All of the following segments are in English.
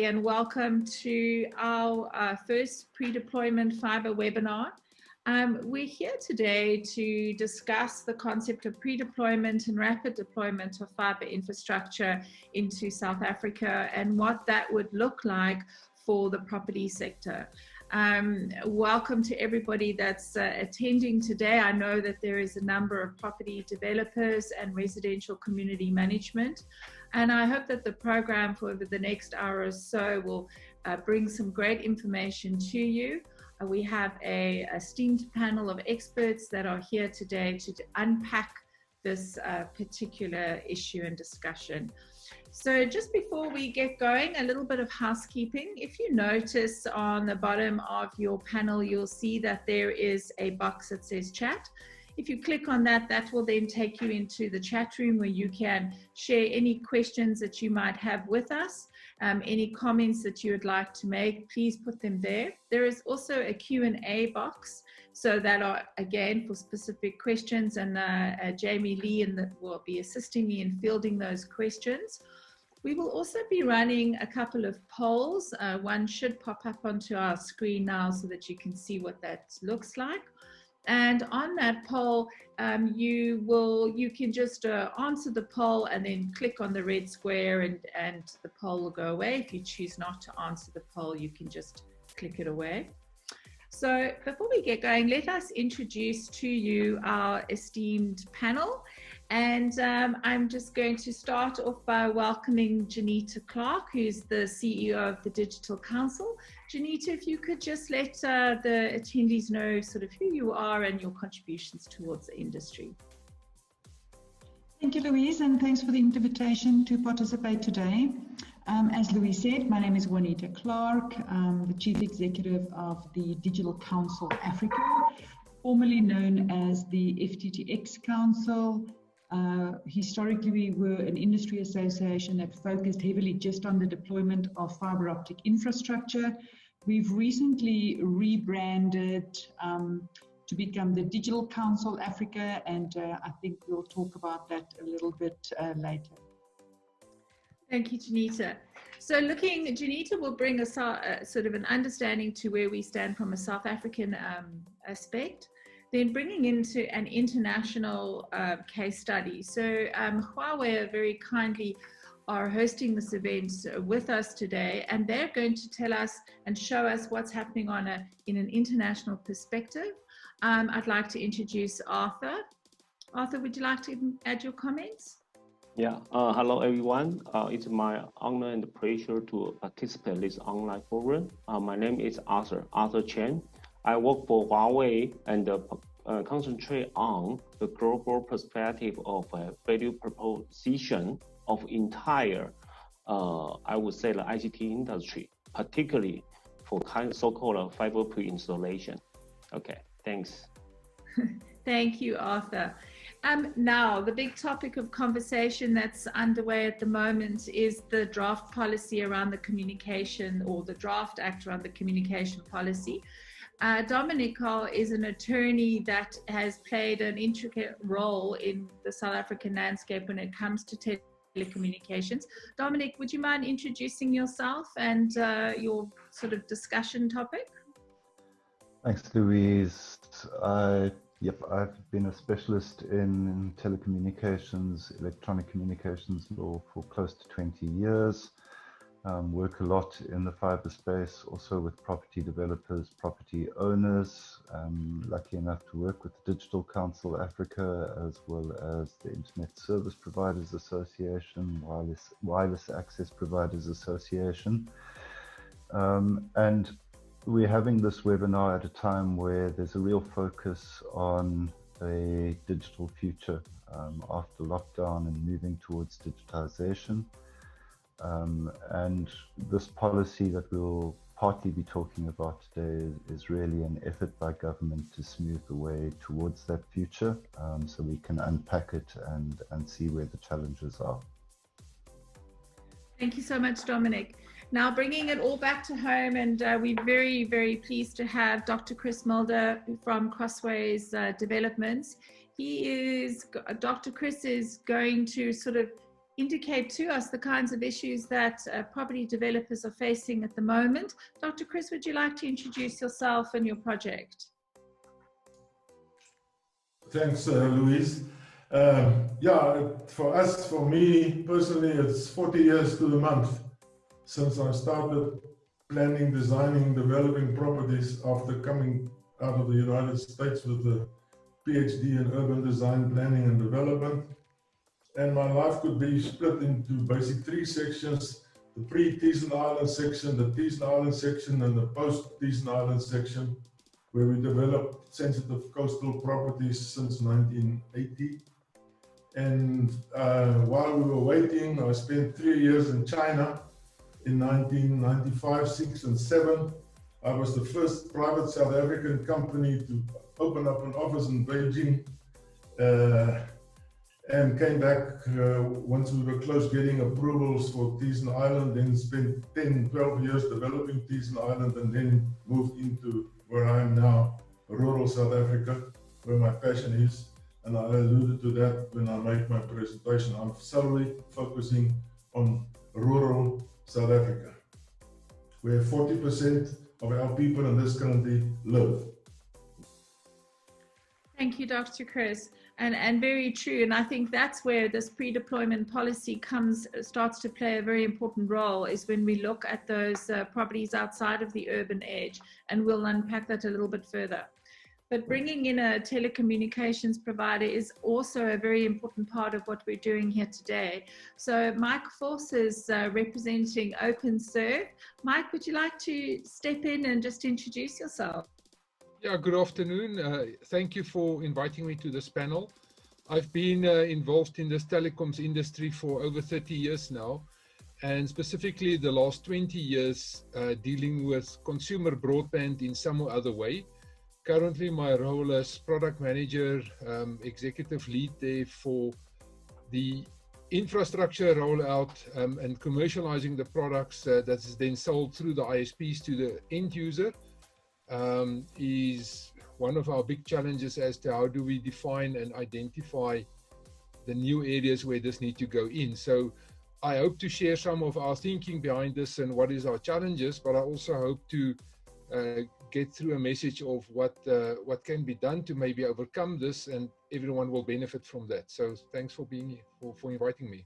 and welcome to our first pre-deployment fiber webinar. We're here today to discuss the concept of pre-deployment and rapid deployment of fiber infrastructure into South Africa and what that would look like for the property sector. Welcome to everybody that's attending today. I know that there is a number of property developers and residential community management, and I hope that the program for over the next hour or so will bring some great information to you. We have a esteemed panel of experts that are here today to unpack this particular issue and discussion. So just before we get going, a little bit of housekeeping. If you notice on the bottom of your panel, you'll see that there is a box that says chat. If you click on that, that will then take you into the chat room where you can share any questions that you might have with us. Any comments that you would like to make, please put them there. There is also a Q&A box, so that are again for specific questions, and Jamie Lee will be assisting me in fielding those questions. We will also be running a couple of polls. One should pop up onto our screen now so that you can see what that looks like. And on that poll, you can just answer the poll and then click on the red square and the poll will go away. If you choose not to answer the poll, you can just click it away. So before we get going, let us introduce to you our esteemed panel. And I'm just going to start off by welcoming Juanita Clark, who's the CEO of the Digital Council. Juanita, if you could just let the attendees know sort of who you are and your contributions towards the industry. Thank you, Louise, and thanks for the invitation to participate today. As Louise said, my name is Juanita Clark. I'm the Chief Executive of the Digital Council Africa, formerly known as the FTTX Council. Historically, we were an industry association that focused heavily just on the deployment of fiber optic infrastructure. We've recently rebranded to become the Digital Council Africa, and I think we'll talk about that a little bit later. Thank you, Juanita. So Juanita will bring us sort of an understanding to where we stand from a South African aspect, then bringing into an international case study. So Huawei very kindly are hosting this event with us today, and they're going to tell us and show us what's happening in an international perspective. I'd like to introduce Arthur. Arthur, would you like to add your comments? Yeah, hello everyone. It's my honor and pleasure to participate in this online forum. My name is Arthur Chen. I work for Huawei and concentrate on the global perspective of value proposition of entire, I would say, the ICT industry, particularly for so-called fiber pre-installation. Okay, thanks. Thank you, Arthur. Now, the big topic of conversation that's underway at the moment is the draft policy around the communication, or the draft act around the communication policy. Dominic Cull is an attorney that has played an intricate role in the South African landscape when it comes to telecommunications. Dominic, would you mind introducing yourself and your sort of discussion topic? Thanks, Louise. I've been a specialist in telecommunications, electronic communications law for close to 20 years. Work a lot in the fiber space, also with property developers, property owners. Lucky enough to work with the Digital Council Africa, as well as the Internet Service Providers Association, Wireless Access Providers Association. And we're having this webinar at a time where there's a real focus on a digital future after lockdown and moving towards digitization. And this policy that we'll partly be talking about today is really an effort by government to smooth the way towards that future, so we can unpack it and see where the challenges are. Thank you so much, Dominic. Now, bringing it all back to home, and we're very, very pleased to have Dr. Chris Mulder from Crossways Developments. Dr. Chris is going to sort of indicate to us the kinds of issues that property developers are facing at the moment. Dr. Chris, would you like to introduce yourself and your project? Thanks, Louise. Yeah, for me personally, it's 40 years to the month since I started planning, designing, developing properties after coming out of the United States with a PhD in urban design, planning and development. And my life could be split into basic three sections: the pre-Teesman Island section, the Teesman Island section, and the post-Teesman Island section, where we developed sensitive coastal properties since 1980. And while we were waiting, I spent 3 years in China in 1995, 6 and 7. I was the first private South African company to open up an office in Beijing, and came back once we were close getting approvals for Teesman Island, then spent 10, 12 years developing Teesman Island, and then moved into where I am now, rural South Africa, where my passion is. And I alluded to that when I make my presentation. I'm solely focusing on rural South Africa, where 40% of our people in this country live. Thank you, Dr. Chris. And very true. And I think that's where this pre-deployment policy starts to play a very important role, is when we look at those properties outside of the urban edge, and we'll unpack that a little bit further. But bringing in a telecommunications provider is also a very important part of what we're doing here today. So Mike Force is representing Openserve. Mike, would you like to step in and just introduce yourself? Yeah, good afternoon. Thank you for inviting me to this panel. I've been involved in this telecoms industry for over 30 years now, and specifically the last 20 years dealing with consumer broadband in some or other way. Currently, my role as product manager, executive lead there for the infrastructure rollout and commercializing the products that is then sold through the ISPs to the end user. Is one of our big challenges as to how do we define and identify the new areas where this needs to go in. So I hope to share some of our thinking behind this and what is our challenges, but I also hope to get through a message of what can be done to maybe overcome this, and everyone will benefit from that. So thanks for being here, for inviting me.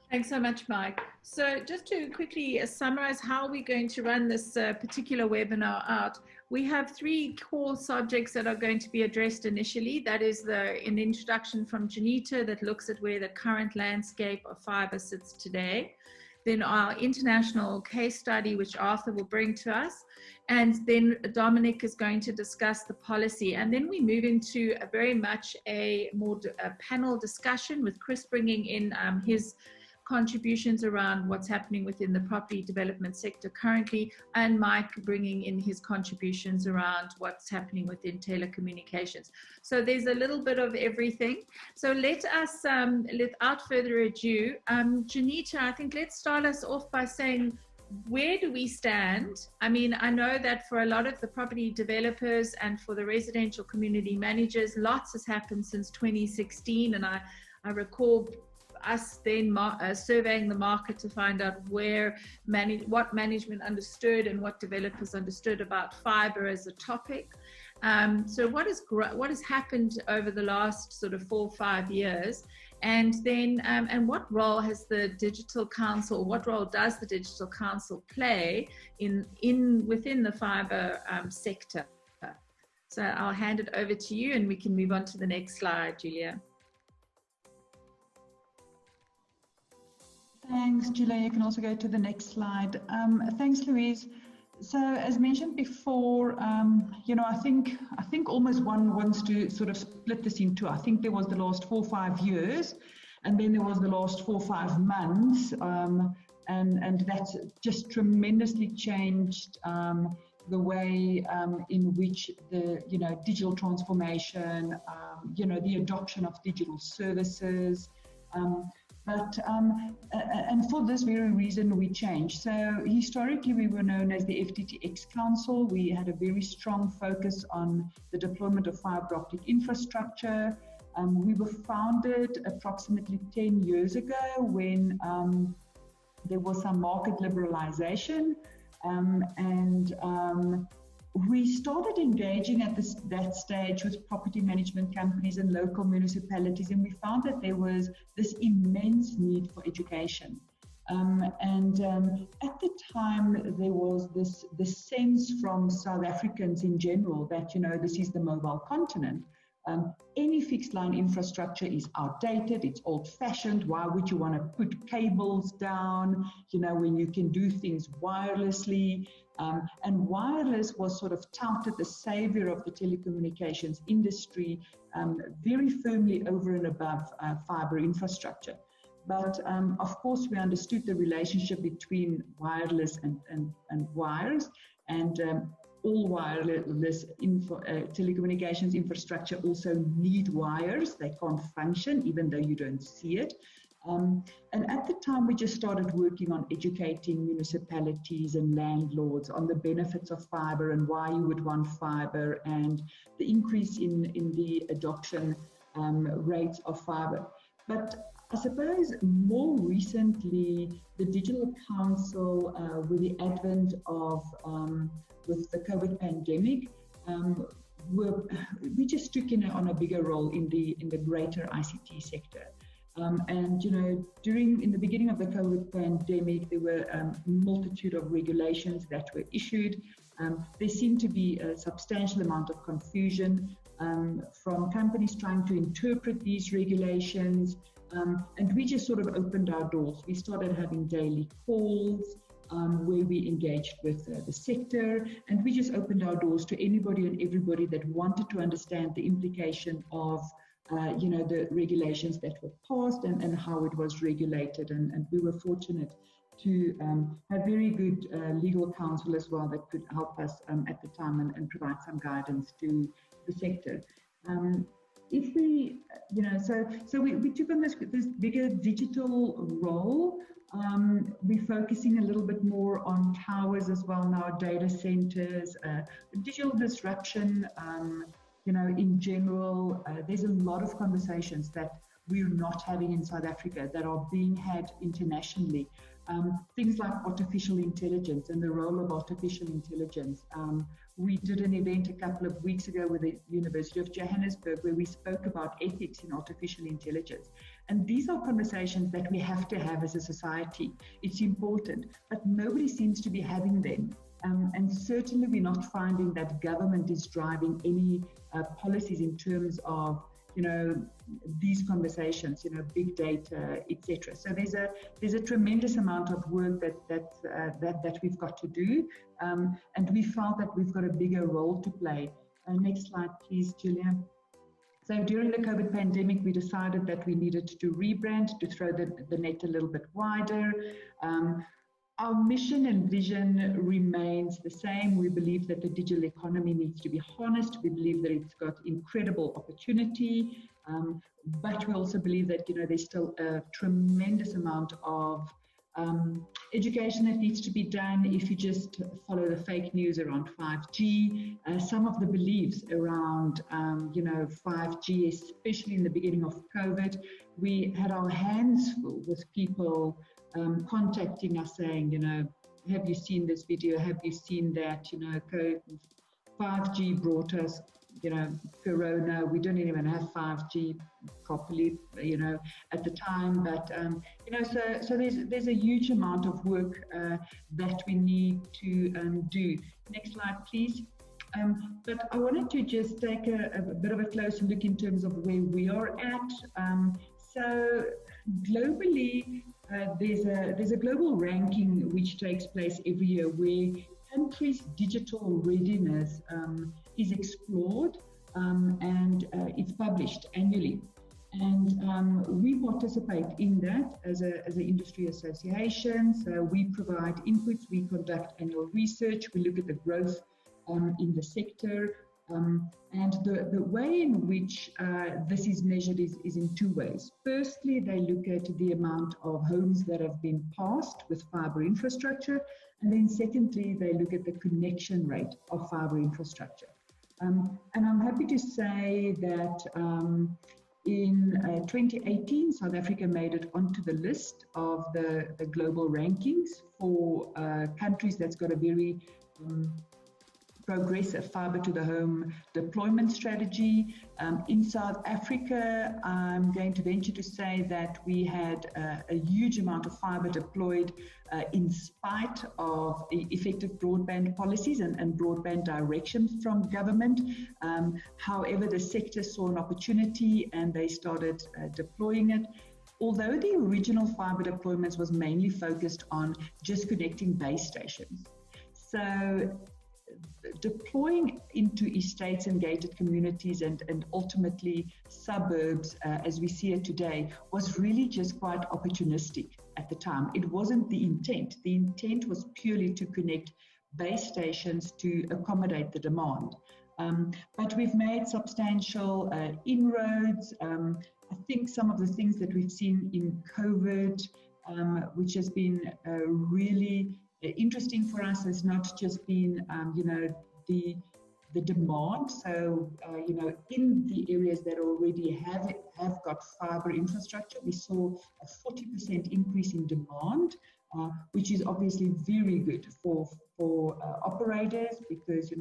Thanks so much, Mike. So just to quickly summarize how we're going to run this particular webinar out, we have three core subjects that are going to be addressed initially. That is an introduction from Juanita that looks at where the current landscape of fiber sits today. Then our international case study, which Arthur will bring to us. And then Dominic is going to discuss the policy. And then we move into very much a panel discussion, with Chris bringing in his contributions around what's happening within the property development sector currently, and Mike bringing in his contributions around what's happening within telecommunications. So there's a little bit of everything. So let us, without further ado, Juanita, I think let's start us off by saying, where do we stand? I mean, I know that for a lot of the property developers and for the residential community managers, lots has happened since 2016, and I recall us then surveying the market to find out what management understood and what developers understood about fiber as a topic. So what has happened over the last sort of 4 or 5 years, and then and what role has the Digital Council, what role does the Digital Council play within the fiber sector? So I'll hand it over to you, and we can move on to the next slide, Julia. Thanks, Julia. You can also go to the next slide. Thanks, Louise. So, as mentioned before, I think almost one wants to sort of split this in two. I think there was the last 4 or 5 years, and then there was the last 4 or 5 months, and that's just tremendously changed the way in which the digital transformation, the adoption of digital services. And for this very reason, we changed. So historically, we were known as the FTTX Council. We had a very strong focus on the deployment of fiber optic infrastructure. We were founded approximately 10 years ago when there was some market liberalization, we started engaging at that stage with property management companies and local municipalities, and we found that there was this immense need for education. At the time, there was this sense from South Africans in general that, you know, this is the mobile continent. Any fixed line infrastructure is outdated, it's old-fashioned. Why would you want to put cables down, you know, when you can do things wirelessly? And wireless was sort of touted the savior of the telecommunications industry, very firmly over and above fiber infrastructure. But of course, we understood the relationship between wireless and wires, and all wireless telecommunications infrastructure also need wires. They can't function even though you don't see it. And at the time, we just started working on educating municipalities and landlords on the benefits of fiber and why you would want fiber, and the increase in the adoption rates of fiber. But I suppose more recently, the Digital Council, with the advent of with the COVID pandemic, we just took on a bigger role in the greater ICT sector. And you know, in the beginning of the COVID pandemic, there were a multitude of regulations that were issued. There seemed to be a substantial amount of confusion from companies trying to interpret these regulations. And we just sort of opened our doors. We started having daily calls where we engaged with the sector, and we just opened our doors to anybody and everybody that wanted to understand the implication of you know, the regulations that were passed and how it was regulated. And we were fortunate to have very good legal counsel as well that could help us at the time and provide some guidance to the sector. If we, you know, so we took on this bigger digital role. We're focusing a little bit more on towers as well now, data centers, digital disruption. You know, in general, there's a lot of conversations that we're not having in South Africa that are being had internationally. Things like artificial intelligence and the role of artificial intelligence. We did an event a couple of weeks ago with the University of Johannesburg where we spoke about ethics in artificial intelligence. And these are conversations that we have to have as a society. It's important, but nobody seems to be having them. And certainly we're not finding that government is driving any policies in terms of, you know, these conversations, you know, big data, etc. So there's a tremendous amount of work that we've got to do, and we felt that we've got a bigger role to play. Next slide, please, Julia. So during the COVID pandemic, we decided that we needed to rebrand, to throw the net a little bit wider. Our mission and vision remains the same. We believe that the digital economy needs to be harnessed. We believe that it's got incredible opportunity, but we also believe that, you know, there's still a tremendous amount of education that needs to be done. If you just follow the fake news around 5G, some of the beliefs around, you know, 5G, especially in the beginning of COVID, we had our hands full with people contacting us saying, you know, have you seen this video? Have you seen that? You know, 5G brought us, you know, Corona. We didn't even have 5G properly, you know, at the time. But, you know, so there's a huge amount of work that we need to do. Next slide, please. But I wanted to just take a bit of a closer look in terms of where we are at. So globally, there's a global ranking which takes place every year where countries' digital readiness is explored and it's published annually. And we participate in that as an industry association. So we provide inputs, we conduct annual research, we look at the growth in the sector. And the way in which this is measured is in two ways. Firstly, they look at the amount of homes that have been passed with fiber infrastructure. And then secondly, they look at the connection rate of fiber infrastructure. And I'm happy to say that In 2018, South Africa made it onto the list of the global rankings for countries that's got a very progressive fiber to the home deployment strategy. In South Africa, I'm going to venture to say that we had a huge amount of fiber deployed in spite of effective broadband policies and broadband directions from government. However, the sector saw an opportunity and they started deploying it. Although the original fiber deployments was mainly focused on just connecting base stations. So deploying into estates and gated communities and ultimately suburbs as we see it today was really just quite opportunistic at the time. It wasn't the intent. The intent was purely to connect base stations to accommodate the demand. But we've made substantial inroads. I think some of the things that we've seen in COVID, which has been really interesting for us, has not just been, the demand. So, in the areas that already have got fiber infrastructure, we saw a 40% increase in demand, which is obviously very good for operators because,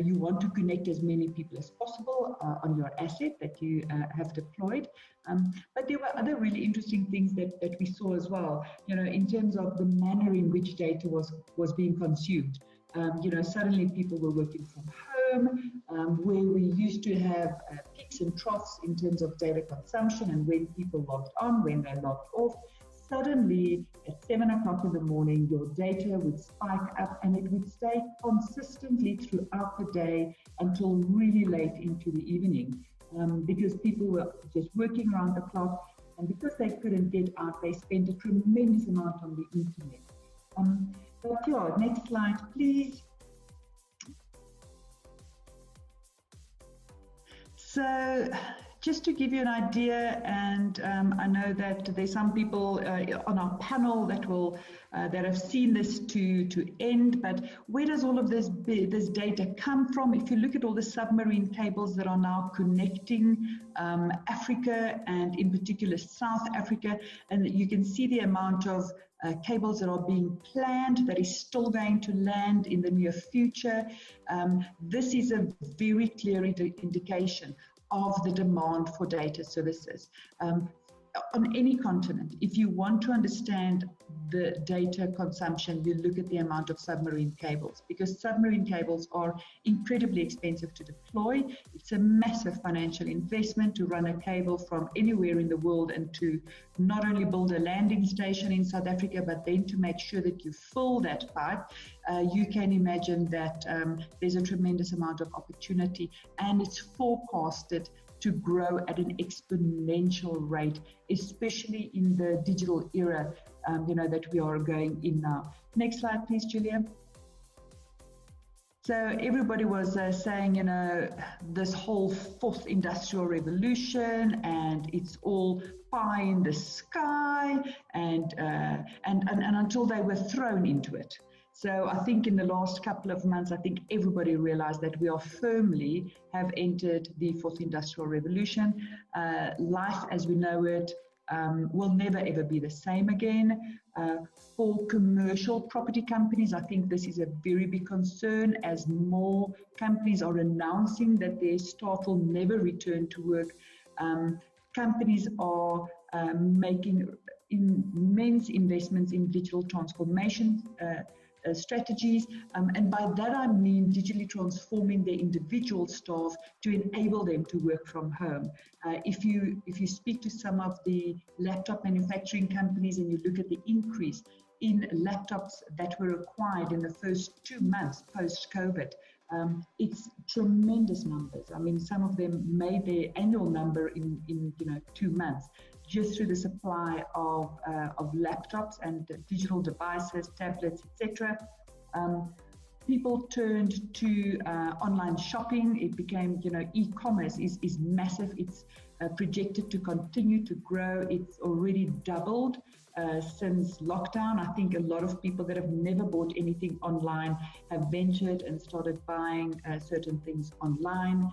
you want to connect as many people as possible on your asset that you have deployed. But there were other really interesting things that we saw as well, in terms of the manner in which data was being consumed. Suddenly people were working from home, where we used to have peaks and troughs in terms of data consumption and when people logged on, when they logged off. Suddenly, at 7 o'clock in the morning, your data would spike up and it would stay consistently throughout the day until really late into the evening, because people were just working around the clock, and because they couldn't get out, they spent a tremendous amount on the internet. But yeah, next slide, please. So, just to give you an idea, and I know that there's some people on our panel that have seen this to end, but where does all of this data come from? If you look at all the submarine cables that are now connecting Africa and in particular South Africa, and you can see the amount of cables that are being planned that is still going to land in the near future. This is a very clear indication of the demand for data services. On any continent, if you want to understand the data consumption, you look at the amount of submarine cables, because submarine cables are incredibly expensive to deploy. It's a massive financial investment to run a cable from anywhere in the world and to not only build a landing station in South Africa, but then to make sure that you fill that pipe. You can imagine that there's a tremendous amount of opportunity, and it's forecasted to grow at an exponential rate, especially in the digital era, that we are going in now. Next slide, please, Julia. So everybody was saying, this whole fourth industrial revolution, and it's all pie in the sky, and until they were thrown into it. So I think in the last couple of months, I think everybody realized that we are firmly have entered the fourth industrial revolution. Life as we know it will never ever be the same again. For commercial property companies, I think this is a very big concern as more companies are announcing that their staff will never return to work. Companies are making immense investments in digital transformation strategies, and by that I mean digitally transforming their individual staff to enable them to work from home. If you speak to some of the laptop manufacturing companies and you look at the increase in laptops that were acquired in the first 2 months post-COVID, it's tremendous numbers. I mean, some of them made their annual number in 2 months, just through the supply of laptops and digital devices, tablets, etc. People turned to online shopping. It became, e-commerce is massive. It's projected to continue to grow. It's already doubled since lockdown. I think a lot of people that have never bought anything online have ventured and started buying certain things online.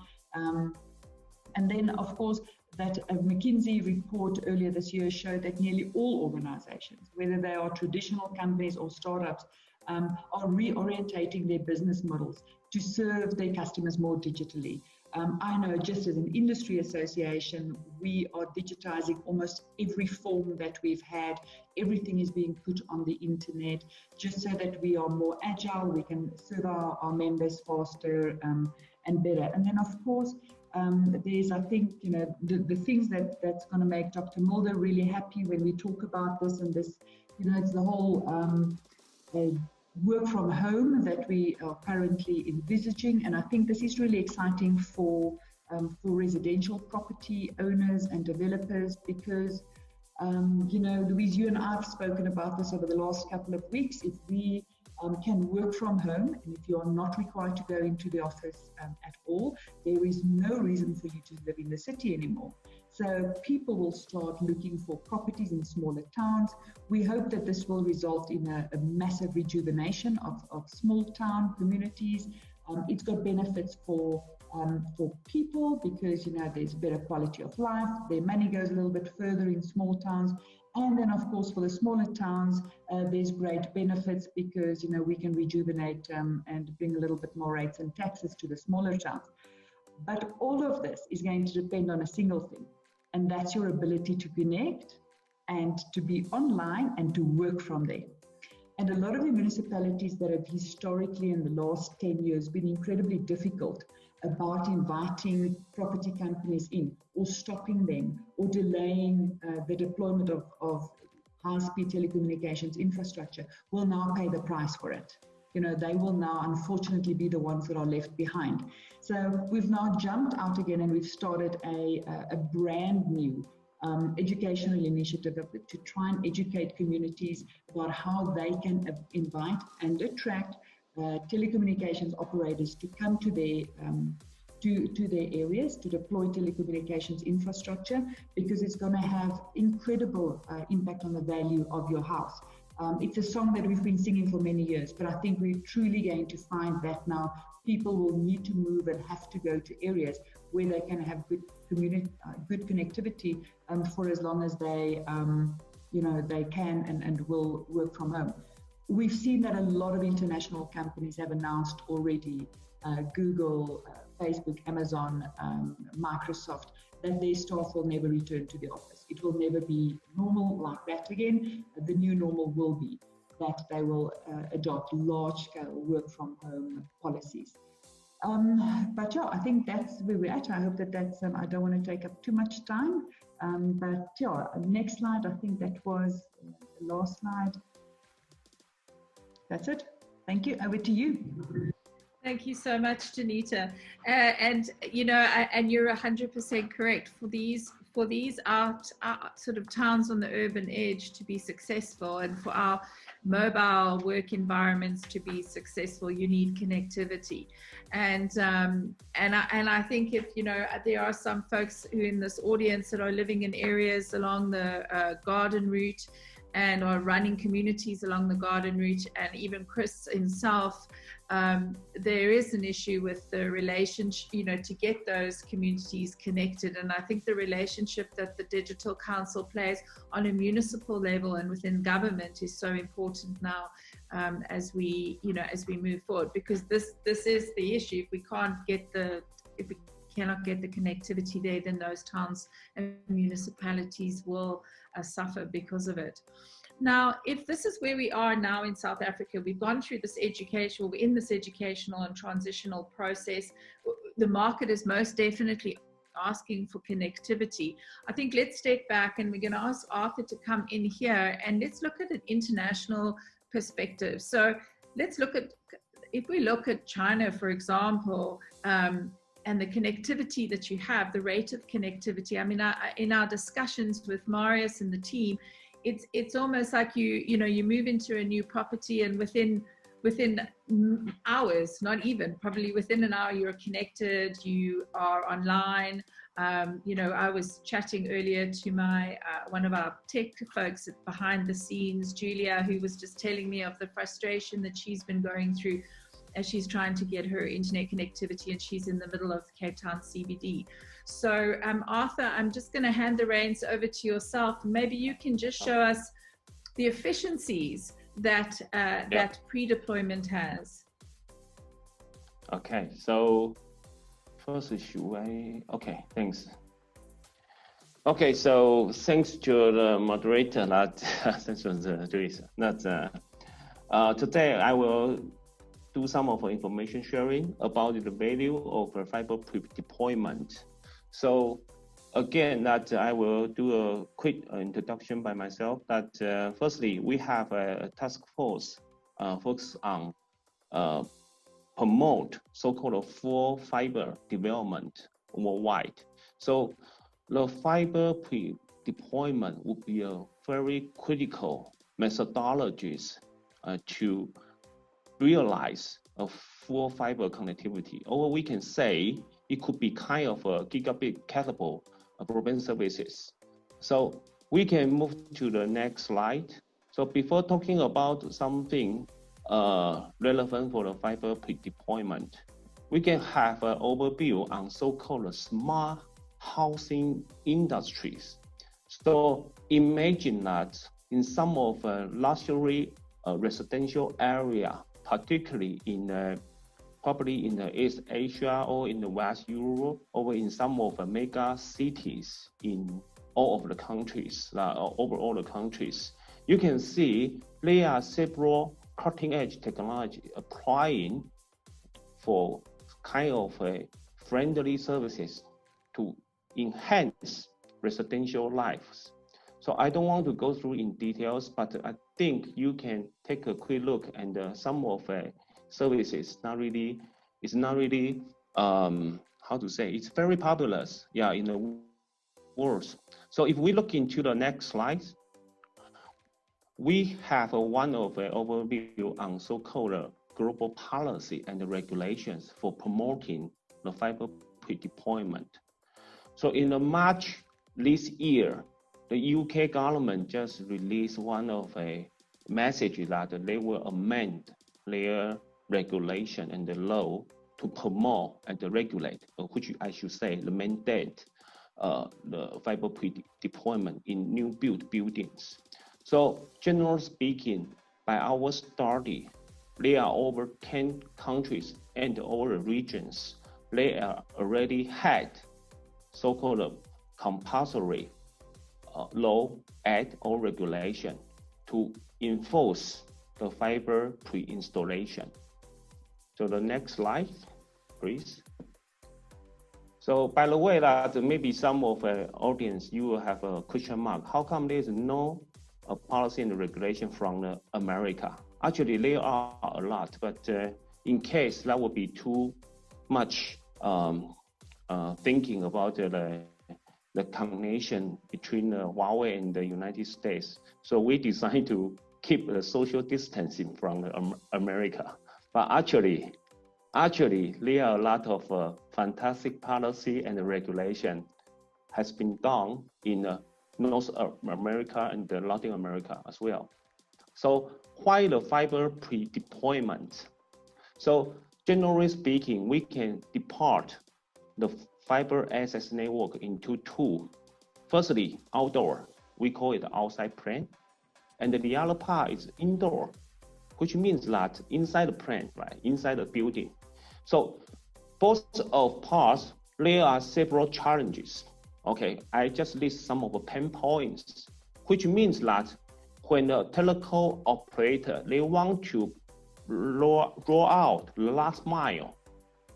And then, of course, that McKinsey report earlier this year showed that nearly all organizations, whether they are traditional companies or startups, are reorientating their business models to serve their customers more digitally. I know just as an industry association, we are digitizing almost every form that we've had. Everything is being put on the internet just so that we are more agile, we can serve our members faster and better. And then, of course, there's, I think, the things that's going to make Dr. Mulder really happy when we talk about this, and this, it's the whole work from home that we are currently envisaging. And I think this is really exciting for residential property owners and developers because, Louise, you and I have spoken about this over the last couple of weeks. If we can work from home, and if you are not required to go into the office at all, there is no reason for you to live in the city anymore. So people will start looking for properties in smaller towns. We hope that this will result in a massive rejuvenation of small town communities. It's got benefits for people because, there's better quality of life. Their money goes a little bit further in small towns. And then, of course, for the smaller towns, there's great benefits because, we can rejuvenate and bring a little bit more rates and taxes to the smaller towns. But all of this is going to depend on a single thing, and that's your ability to connect and to be online and to work from there. And a lot of the municipalities that have historically in the last 10 years been incredibly difficult about inviting property companies in or stopping them or delaying the deployment of high-speed telecommunications infrastructure will now pay the price for it. They will now unfortunately be the ones that are left behind. So we've now jumped out again and we've started a brand new educational initiative to try and educate communities about how they can invite and attract telecommunications operators to come to their areas to deploy telecommunications infrastructure, because it's going to have incredible impact on the value of your house. It's a song that we've been singing for many years, but I think we're truly going to find that now people will need to move and have to go to areas where they can have good connectivity for as long as they, they can and will work from home. We've seen that a lot of international companies have announced already, Google, Facebook, Amazon, Microsoft, that their staff will never return to the office. It will never be normal like that again. The new normal will be that they will adopt large-scale work-from-home policies. But yeah, I think that's where we're at. I hope that's, I don't want to take up too much time. But yeah, next slide, I think that was the last slide. That's it. Thank you. Over to you. Thank you so much, Juanita. And you're 100% correct. For these out sort of towns on the urban edge to be successful, and for our mobile work environments to be successful, you need connectivity. And I think if there are some folks who in this audience that are living in areas along the garden route and are running communities along the garden route, and even Chris himself, there is an issue with the relationship, to get those communities connected. And I think the relationship that the Digital Council plays on a municipal level and within government is so important now, as we move forward, because this is the issue. If we cannot get the connectivity there, then those towns and municipalities will suffer because of it. Now, if this is where we are now in South Africa, we've gone through this we're in this educational and transitional process. The market is most definitely asking for connectivity. I think let's step back and we're going to ask Arthur to come in here and let's look at an international perspective. So let's look at, if we look at China, for example, and the connectivity that you have, the rate of connectivity. I mean, in our discussions with Marius and the team, it's almost like you move into a new property and within hours, not even, probably within an hour, you're connected, you are online. I was chatting earlier to my one of our tech folks behind the scenes, Julia, who was just telling me of the frustration that she's been going through as she's trying to get her internet connectivity, and she's in the middle of Cape Town CBD. So Arthur, I'm just going to hand the reins over to yourself. Maybe you can just show us the efficiencies that that pre-deployment has. Okay, so first should I? Okay, thanks. Okay, so thanks to the moderator that thanks to Teresa. Today I will do some of information sharing about the value of fiber pre-deployment. So again, that I will do a quick introduction by myself. That firstly, we have a task force focused on promote so-called full fiber development worldwide. So the fiber pre-deployment would be a very critical methodologies to realize a full fiber connectivity, or we can say it could be kind of a gigabit capable broadband services. So we can move to the next slide. So before talking about something relevant for the fiber pre-deployment, we can have an overview on so-called smart housing industries. So imagine that in some of luxury residential area, particularly in probably in the East Asia or in the West Europe, or in some of the mega cities in all of the countries, overall the countries, you can see there are several cutting-edge technology applying for kind of friendly services to enhance residential lives. So I don't want to go through in details, but I think you can take a quick look, and some of services it's not really how to say, it's very popular, in the world. So if we look into the next slide, we have one of an overview on so-called global policy and regulations for promoting the fiber pre-deployment. So in March this year, the UK government just released one of a message that they will amend their regulation and the law to promote and regulate, which I should say the mandate, the fiber pre-deployment in new built buildings. So generally speaking, by our study, there are over 10 countries and all the regions, they are already had so-called compulsory law, act, or regulation to enforce the fiber pre-installation. So the next slide, please. So by the way, that maybe some of the audience, you will have a question mark. How come there is no policy and regulation from America? Actually, there are a lot, but in case that would be too much thinking about the combination between Huawei and the United States. So we decided to keep the social distancing from America. But actually, there are a lot of fantastic policy and regulation has been done in North America and Latin America as well. So why the fiber pre-deployment? So generally speaking, we can depart the fiber access network into two. Firstly, outdoor, we call it outside plant. And the other part is indoor, which means that inside the plant, right, inside the building. So both of parts, there are several challenges. Okay, I just list some of the pain points, which means that when the telecom operator, they want to roll out the last mile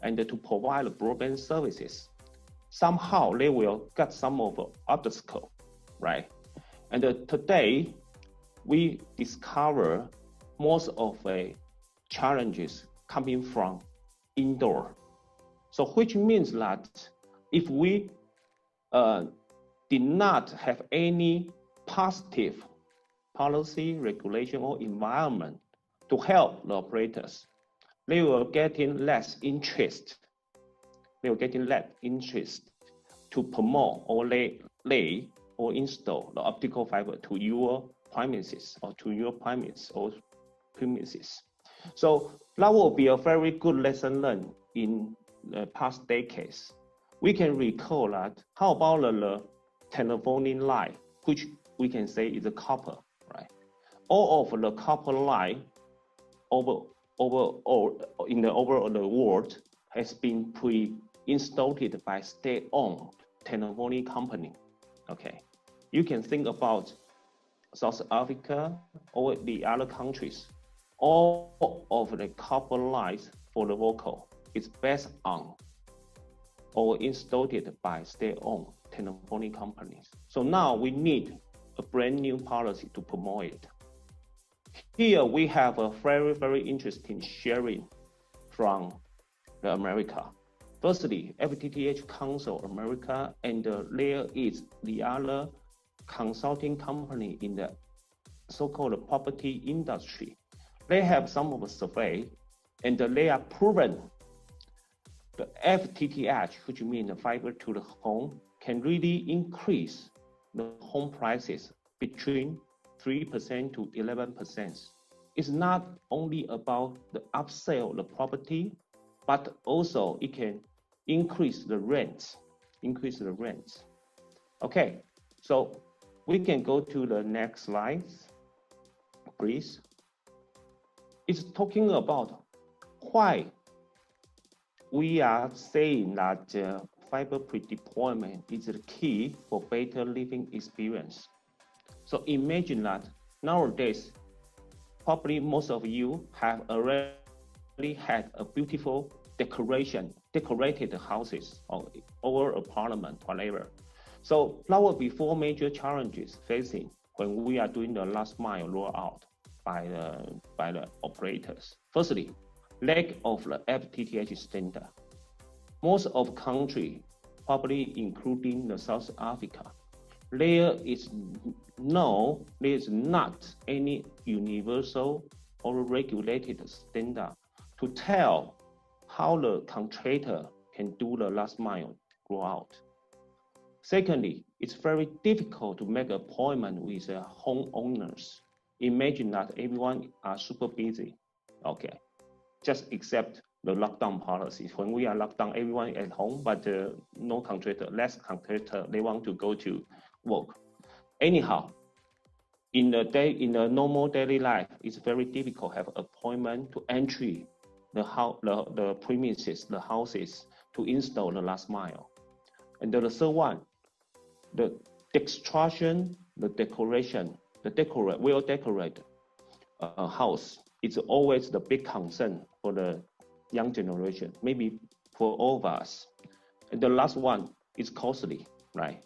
and to provide the broadband services, somehow they will get some of the obstacle, right? And today, we discover most of the challenges coming from indoor. So which means that if we did not have any positive policy, regulation, or environment to help the operators, they will getting less interest. They will getting less interest to promote or lay or install the optical fiber to your premises or to your premise or premises. So that will be a very good lesson learned in the past decades. we can recall that, how about the telephone line, which we can say is a copper, right? All of the copper line in the overall the world has been pre-installed by state-owned telephony company. Okay, you can think about South Africa or the other countries. All of the copper lines for the local is based on or installed by state-owned telephony companies. So now we need a brand new policy to promote it. Here we have a very, very interesting sharing from America. Firstly, FTTH Council America, and there is the other consulting company in the so-called property industry. They have some of a survey, and they are proven the FTTH, which means the fiber to the home, can really increase the home prices between 3% to 11%. It's not only about the upsell the property, but also it can increase the rents. Okay, so we can go to the next slide, please. It's talking about why we are saying that fiber pre-deployment is the key for better living experience. So imagine that nowadays, probably most of you have already had a beautiful decorated houses or apartment, whatever. So that will be four major challenges facing when we are doing the last mile rollout by the operators. Firstly, lack of the FTTH standard. Most of country, probably including the South Africa, there is not any universal or regulated standard to tell how the contractor can do the last mile rollout. Secondly, it's very difficult to make an appointment with homeowners. Imagine that everyone are super busy, okay, just except the lockdown policy. When we are locked down, everyone at home, but no contractor, less contractor, they want to go to work. Anyhow, in the normal daily life, it's very difficult to have appointment to entry the premises, the houses, to install the last mile. And the third one, the decoration, well-decorated house is always the big concern for the young generation, maybe for all of us. And the last one is costly, right?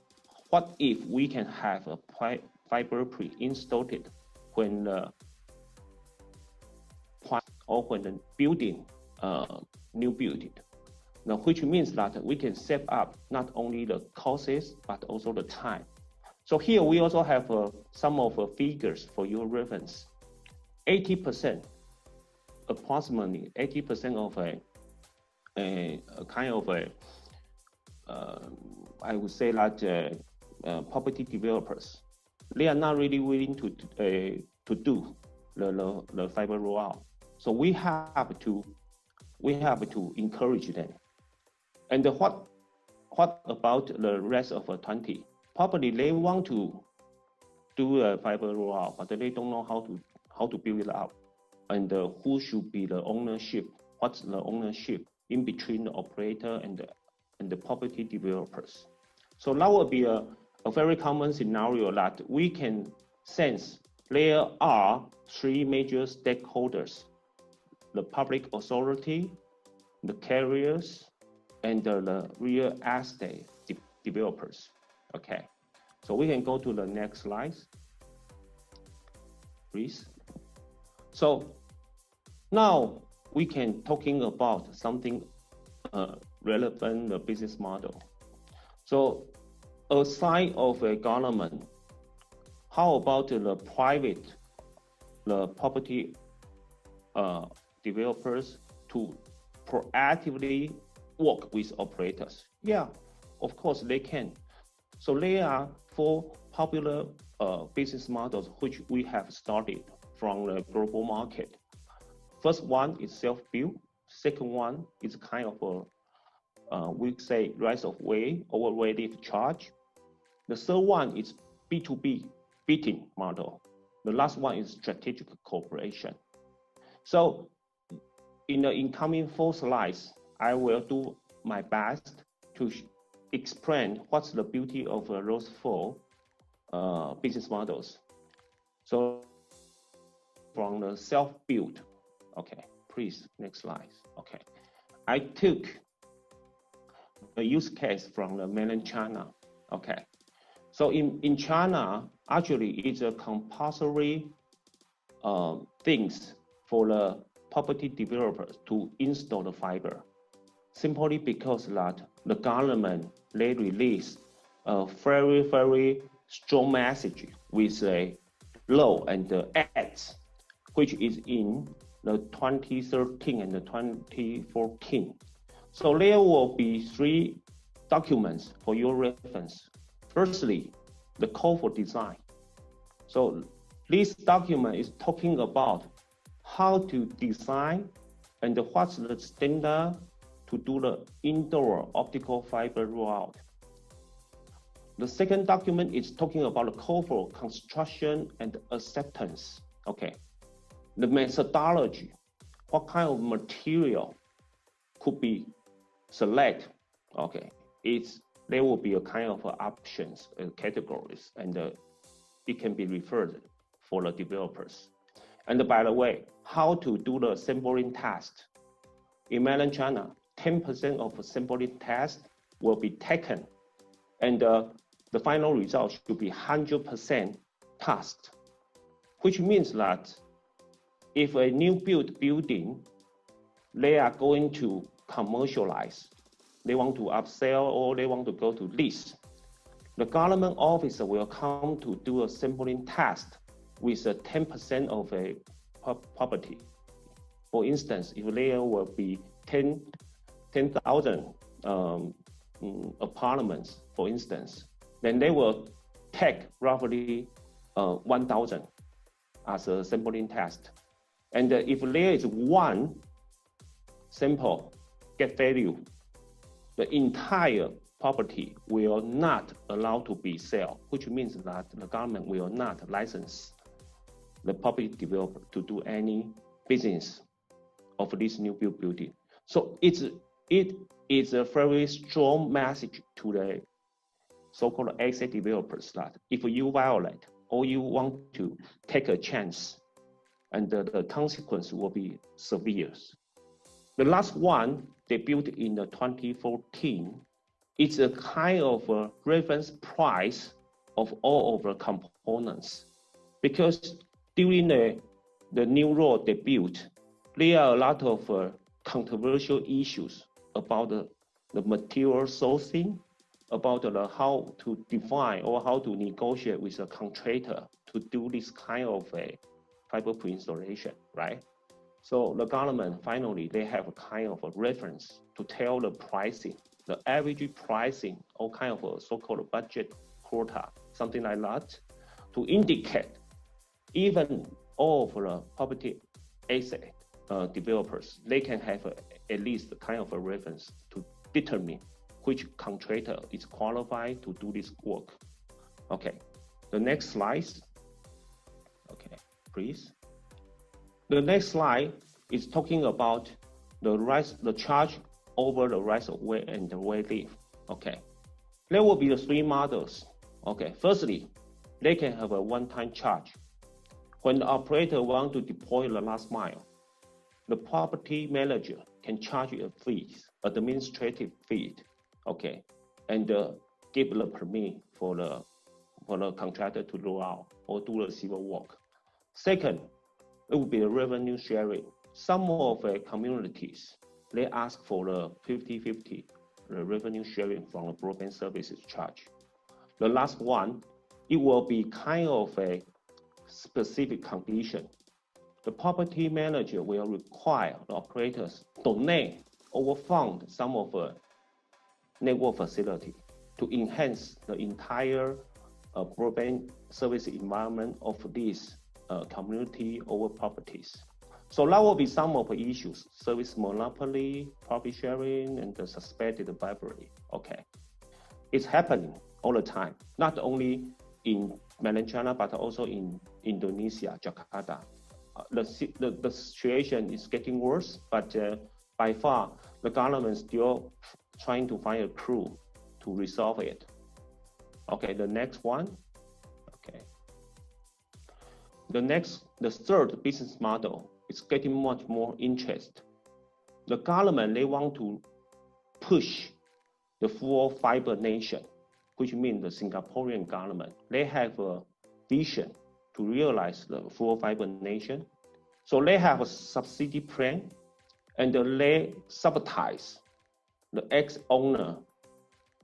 What if we can have a fiber pre-installed when the building new building? Now, which means that we can save up not only the costs but also the time. So here we also have some of the figures for your reference. 80%, approximately 80% of a kind of I would say that property developers, they are not really willing to do the fiber rollout. So we have to encourage them. And what about the rest of 20? Probably they want to do a fiber rollout, but they don't know how to build it up, and who should be the ownership? What's the ownership in between the operator and the property developers? So that would be a very common scenario that we can sense there are three major stakeholders: the public authority, the carriers, and the real estate developers. Okay, so we can go to the next slide, please. So now we can talking about something relevant, the business model. So aside of a government, how about the private, the property developers to proactively work with operators? Yeah, of course they can. So there are four popular business models which we have started from the global market. First one is self-build. Second one is kind of we say rights of way over relative charge. The third one is B2B bidding model. The last one is strategic cooperation. So in the incoming 4 slides, I will do my best to explain what's the beauty of those 4 business models. So from the self-build, okay, please, next slide. Okay, I took a use case from the mainland China. Okay, so in China, actually it's a compulsory things for the property developers to install the fiber, simply because that the government, they release a very, very strong message with a law and the acts, which is in the 2013 and the 2014. So there will be 3 documents for your reference. Firstly, the call for design. So this document is talking about how to design and what's the standard to do the indoor optical fiber rollout. The second document is talking about the call for construction and acceptance. Okay, the methodology, what kind of material could be selected. Okay, there will be a kind of options, categories, and it can be referred for the developers. And by the way, how to do the sampling test. In mainland China, 10% of sampling test will be taken, and the final result should be 100% passed, which means that if a new built building, they are going to commercialize, they want to upsell or they want to go to lease, the government officer will come to do a sampling test with a 10% of a property. For instance, if there will be 10,000 apartments, for instance, then they will take roughly 1,000 as a sampling test. And if there is one sample get value, the entire property will not allow to be sold, which means that the government will not license the property developer to do any business of this new build building. So it is a very strong message to the so-called asset developers that if you violate or you want to take a chance, and the consequence will be severe. The last one they built in the 2014, it's a kind of a reference price of all of the components, because during the new road they built, there are a lot of controversial issues about the material sourcing, about how to define or how to negotiate with a contractor to do this kind of a fiber pre-installation, right? So the government, finally, they have a kind of a reference to tell the pricing, the average pricing, all kind of a so-called budget quota, something like that, to indicate even all of the property asset developers, they can have at least kind of a reference to determine which contractor is qualified to do this work. Okay, the next slide. Okay, please. The next slide is talking about the charge over the rights of way and the way live. Okay, there will be the 3 models. Okay, firstly, they can have a one-time charge. When the operator wants to deploy the last mile, the property manager can charge a fee, administrative fee, okay, and give the permit for the contractor to roll out or do the civil work. Second, it will be the revenue sharing. Some of the communities, they ask for the 50-50, the revenue sharing from the broadband services charge. The last one, it will be kind of a specific condition. The property manager will require the operators donate or fund some of the network facility to enhance the entire broadband service environment of these community or properties. So that will be some of the issues: service monopoly, profit sharing, and the suspected bribery. Okay, it's happening all the time, not only in mainland China but also in Indonesia, Jakarta. The situation is getting worse, but by far the government is still trying to find a clue to resolve it. Okay, the next one. Okay, the third business model is getting much more interest. The government, they want to push the full fiber nation, which means the Singaporean government. They have a vision to realize the full fiber nation. So they have a subsidy plan, and they subsidize the ex-owner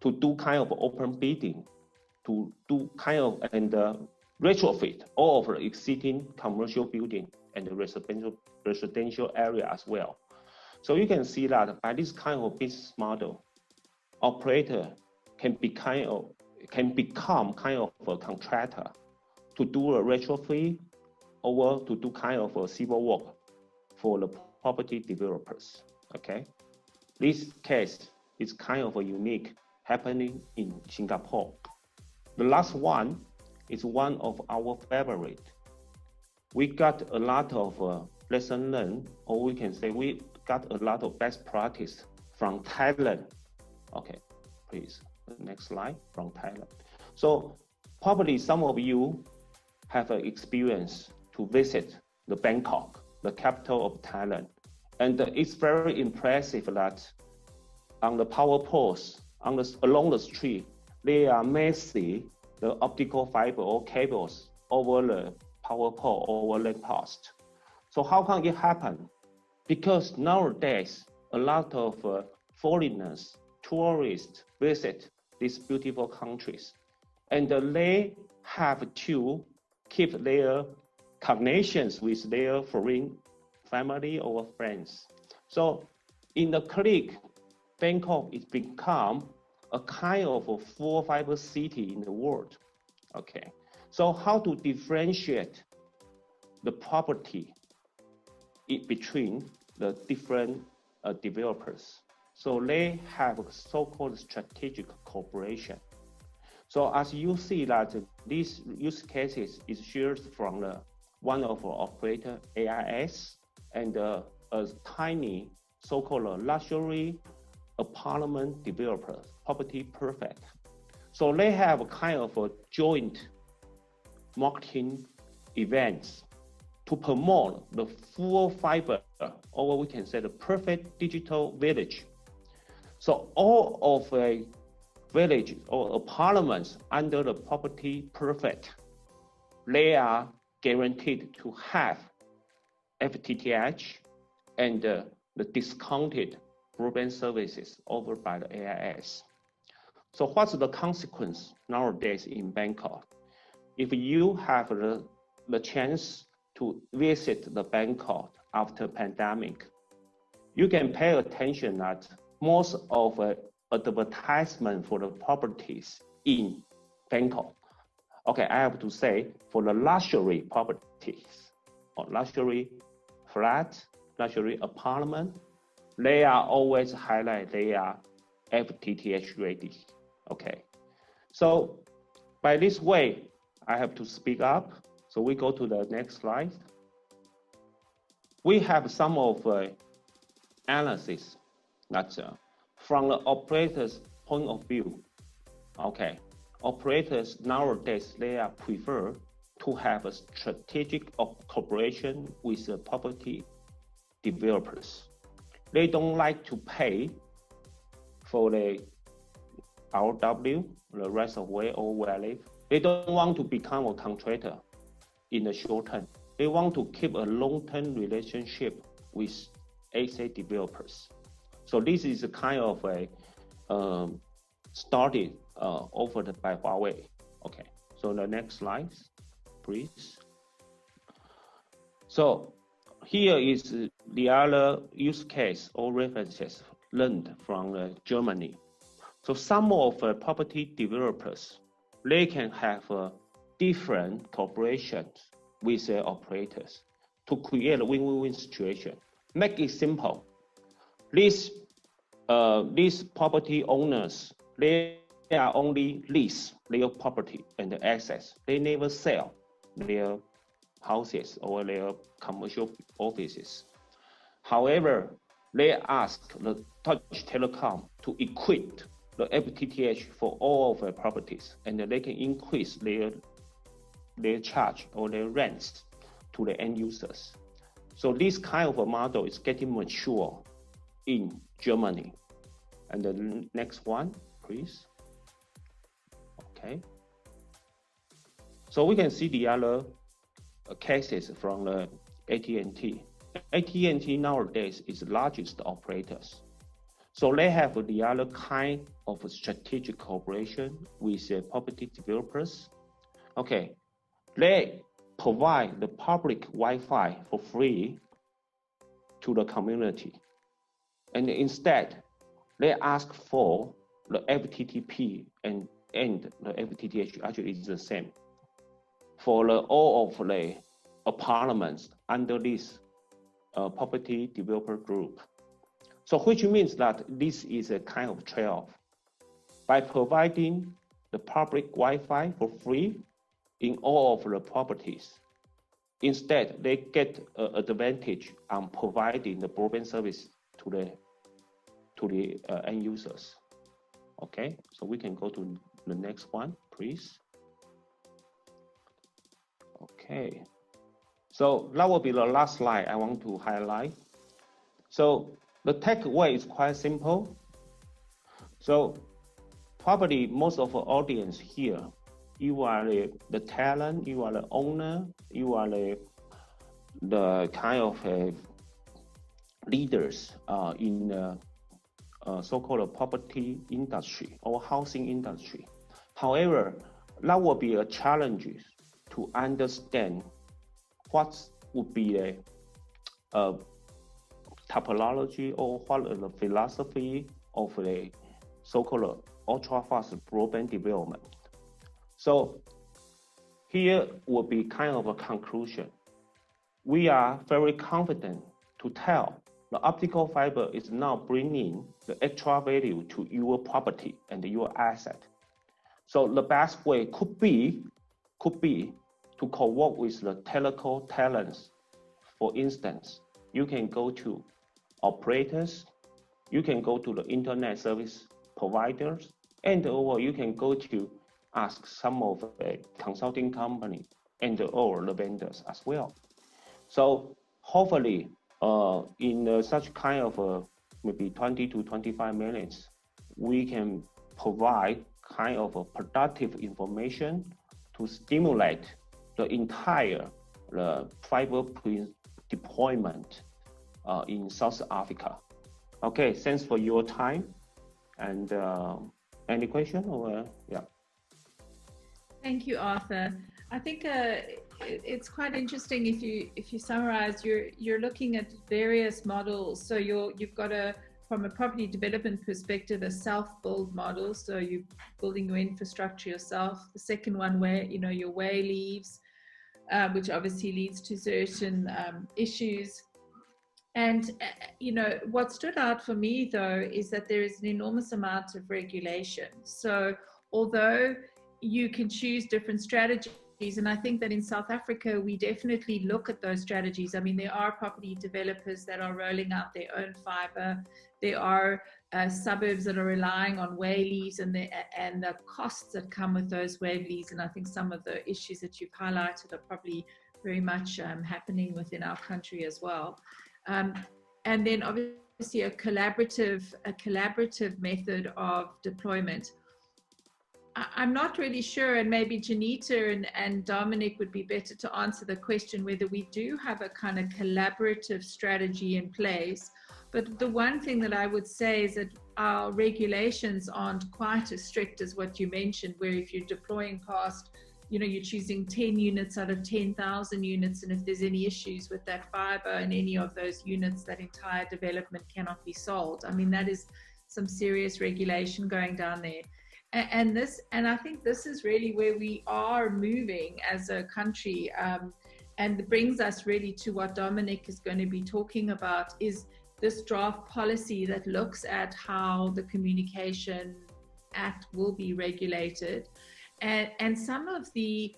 to do kind of open bidding, to do kind of and retrofit all of the existing commercial building and the residential area as well. So you can see that by this kind of business model, operator can become kind of a contractor to do a retrofit or to do kind of a civil work for the property developers. Okay, this case is kind of a unique happening in Singapore. The last one is one of our favorite. We got a lot of lesson learned, or we can say we got a lot of best practice from Thailand. Okay, please, the next slide, from Thailand. So probably some of you have an experience to visit the Bangkok, the capital of Thailand. And it's very impressive that on the power poles, along the street, they are massive, the optical fiber or cables over the power pole or lamp post. So how can it happen? Because nowadays, a lot of foreigners, tourists visit these beautiful countries, and they have to keep their connections with their foreign family or friends. So in the click, Bangkok is become a kind of a full fiber city in the world. Okay, so how to differentiate the property between the different developers? So they have a so-called strategic cooperation. So as you see that these use cases is shared from one of our operator AIS and a tiny so-called luxury apartment developer, Property Perfect. So they have a kind of a joint marketing events to promote the full fiber, or we can say the perfect digital village. So all of a village or apartments under the Property Perfect, they are guaranteed to have FTTH and the discounted broadband services offered by the AIS. So what's the consequence nowadays in Bangkok? If you have the chance to visit the Bangkok after pandemic, you can pay attention that most of advertisement for the properties in Bangkok. Okay, I have to say for the luxury properties or luxury flat, luxury apartment, they are always highlight they are FTTH ready. Okay, so by this way, I have to speak up. So we go to the next slide. We have some of analysis that from the operator's point of view. Okay, operators nowadays, they are prefer to have a strategic cooperation with the property developers. They don't like to pay for the RW, the rest of way or where live. They don't want to become a contractor in the short term. They want to keep a long-term relationship with SA developers. So this is a kind of a started offered by Huawei. Okay, so the next slide, please. So here is the other use case or references learned from Germany. So some of property developers, they can have different cooperations with their operators to create a win-win-win situation. Make it simple. These property owners, they are only lease their property and the assets. They never sell their houses or their commercial offices. However, they ask the Touch Telecom to equip the FTTH for all of their properties, and they can increase their charge or their rents to the end users. So this kind of a model is getting mature in Germany. And the next one, please. Okay. So we can see the other cases from the AT&T. AT&T nowadays is the largest operators. So they have the other kind of strategic cooperation with property developers. Okay, they provide the public Wi-Fi for free to the community. And instead, they ask for the FTTP and the FTTH actually is the same for all of the apartments under this property developer group. So which means that this is a kind of trade-off. By providing the public Wi-Fi for free in all of the properties, instead they get an advantage on providing the broadband service to the end users. Okay, so we can go to the next one, please. Okay, so that will be the last slide I want to highlight. So the takeaway is quite simple. So probably most of the audience here, you are the talent, you are the owner, you are the kind of leaders in the so-called property industry or housing industry. However, that will be a challenge to understand what would be the topology or what is the philosophy of the so-called ultra-fast broadband development. So here will be kind of a conclusion. We are very confident to tell the optical fiber is now bringing the extra value to your property and your asset. So the best way could be to co-work with the telco talents. For instance, you can go to operators, you can go to the internet service providers, and or you can go to ask some of the consulting company and or the vendors as well. So hopefully in such kind of maybe 20 to 25 minutes, we can provide kind of a productive information to stimulate the entire fiber deployment in South Africa. Okay, thanks for your time. And any question or yeah? Thank you, Arthur. I think it's quite interesting if you summarize. You're looking at various models. So you've got from a property development perspective, a self-build model. So you're building your infrastructure yourself. The second one where your way leaves, which obviously leads to certain issues. And what stood out for me though is that there is an enormous amount of regulation. So although you can choose different strategies, and I think that in South Africa we definitely look at those strategies. I mean, there are property developers that are rolling out their own fiber. There are suburbs that are relying on way leaves and the costs that come with those wave leaves. And I think some of the issues that you've highlighted are probably very much happening within our country as well. And then obviously a collaborative method of deployment. I'm not really sure, and maybe Juanita and Dominic would be better to answer the question whether we do have a kind of collaborative strategy in place. But the one thing that I would say is that our regulations aren't quite as strict as what you mentioned, where if you're deploying past, you're choosing 10 units out of 10,000 units, and if there's any issues with that fiber and any of those units, that entire development cannot be sold. I mean, that is some serious regulation going down there. And I think this is really where we are moving as a country. and brings us really to what Dominic is going to be talking about, is this draft policy that looks at how the Communication Act will be regulated, and some of the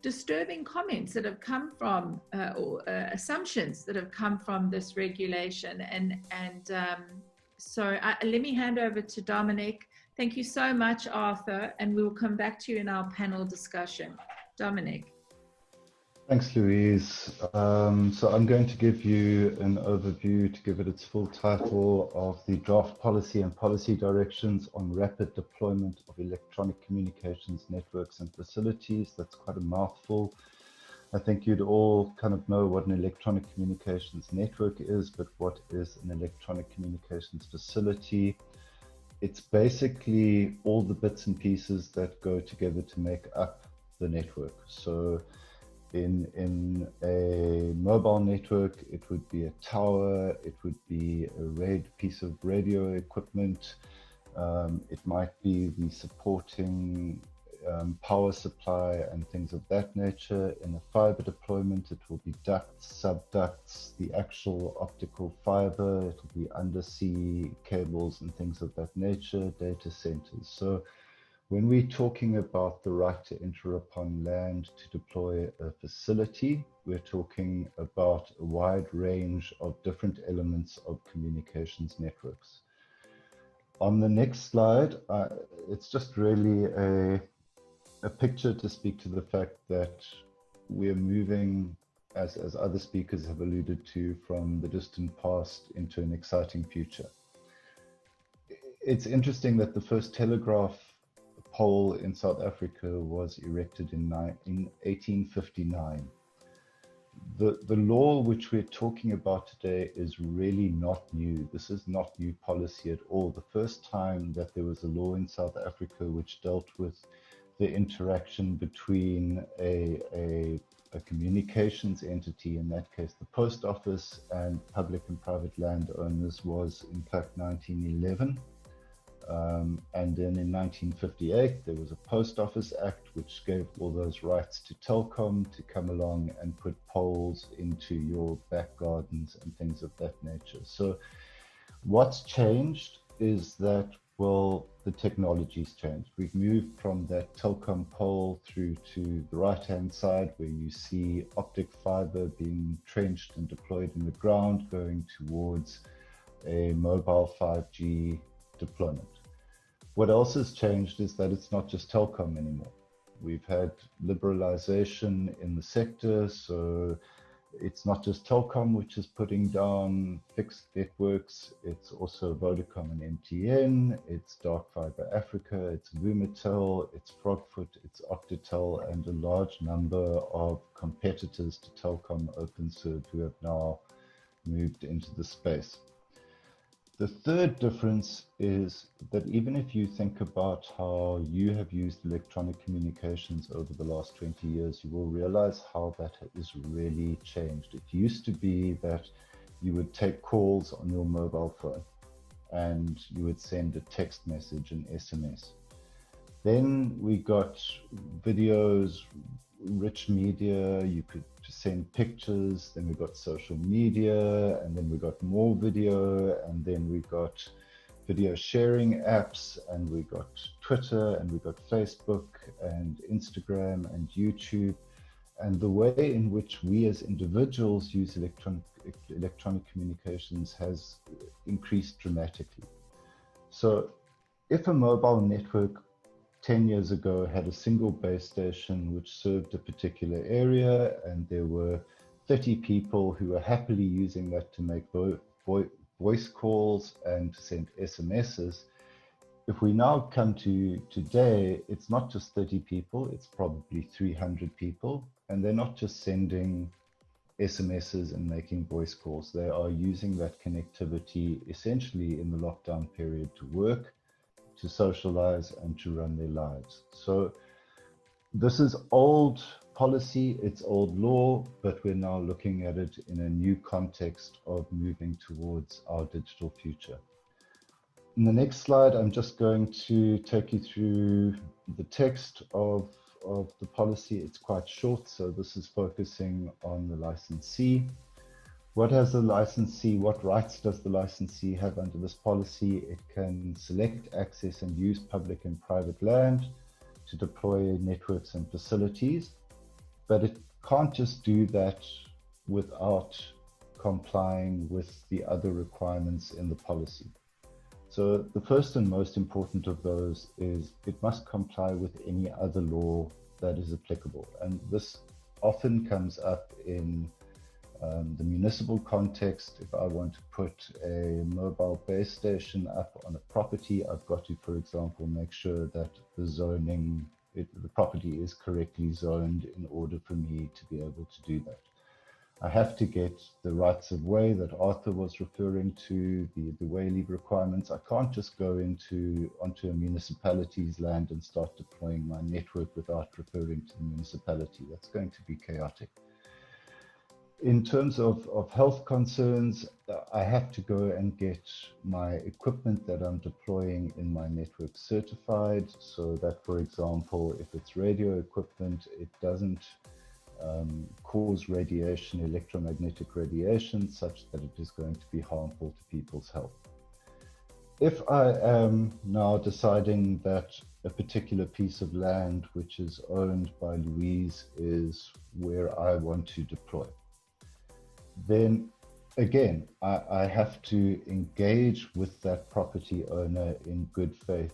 disturbing comments that have come from, or assumptions that have come from this regulation. So let me hand over to Dominic. Thank you so much, Arthur, and we will come back to you in our panel discussion. Dominic. Thanks, Louise. So I'm going to give you an overview, to give it its full title, of the draft policy and policy directions on rapid deployment of electronic communications networks and facilities. That's quite a mouthful. I think you'd all kind of know what an electronic communications network is, but what is an electronic communications facility? It's basically all the bits and pieces that go together to make up the network. So in a mobile network, it would be a tower, it would be a piece of radio equipment, it might be the supporting power supply and things of that nature. In a fiber deployment, it will be ducts, subducts, the actual optical fiber, it will be undersea cables and things of that nature, data centers. So when we're talking about the right to enter upon land to deploy a facility, we're talking about a wide range of different elements of communications networks. On the next slide, it's just really a picture to speak to the fact that we're moving, as other speakers have alluded to, from the distant past into an exciting future. It's interesting that the first telegraph pole in South Africa was erected in 1859. The law which we're talking about today is really not new. This is not new policy at all. The first time that there was a law in South Africa which dealt with the interaction between a communications entity, in that case the post office, and public and private landowners was in fact 1911. And then in 1958, there was a Post Office Act which gave all those rights to Telkom to come along and put poles into your back gardens and things of that nature. So what's changed is that, well, the technology's changed. We've moved from that Telkom pole through to the right-hand side, where you see optic fiber being trenched and deployed in the ground, going towards a mobile 5G deployment. What else has changed is that it's not just Telkom anymore. We've had liberalization in the sector, so it's not just Telkom which is putting down fixed networks, it's also Vodacom and MTN, it's Dark Fiber Africa, it's Vumatel, it's Frogfoot, it's Octatel, and a large number of competitors to Telkom, Openserve, who have now moved into the space. The third difference is that even if you think about how you have used electronic communications over the last 20 years, you will realize how that has really changed. It used to be that you would take calls on your mobile phone and you would send a text message, an SMS. Then we got videos, rich media, you could send pictures, then we got social media, and then we got more video, and then we got video sharing apps, and we got Twitter, and we got Facebook, and Instagram, and YouTube. And the way in which we as individuals use electronic communications has increased dramatically. So if a mobile network 10 years ago had a single base station which served a particular area, and there were 30 people who were happily using that to make voice calls and to send SMSs. If we now come to today, it's not just 30 people, it's probably 300 people, and they're not just sending SMSs and making voice calls. They are using that connectivity essentially in the lockdown period to work, to socialize, and to run their lives. So this is old policy, it's old law, but we're now looking at it in a new context of moving towards our digital future. In the next slide, I'm just going to take you through the text of of the policy, it's quite short, so this is focusing on the licensee. What has the licensee, what rights does the licensee have under this policy? It can select, access and use public and private land to deploy networks and facilities, but it can't just do that without complying with the other requirements in the policy. So the first and most important of those is it must comply with any other law that is applicable. And this often comes up in the municipal context. If I want to put a mobile base station up on a property, I've got to, for example, make sure that the zoning, the property is correctly zoned in order for me to be able to do that. I have to get the rights of way that Arthur was referring to, the way leave requirements. I can't just go onto a municipality's land and start deploying my network without referring to the municipality. That's going to be chaotic. In terms of health concerns, I have to go and get my equipment that I'm deploying in my network certified, so that, for example, if it's radio equipment, it doesn't cause radiation, electromagnetic radiation, such that it is going to be harmful to people's health. If I am now deciding that a particular piece of land which is owned by Louise is where I want to deploy, then again, I have to engage with that property owner in good faith,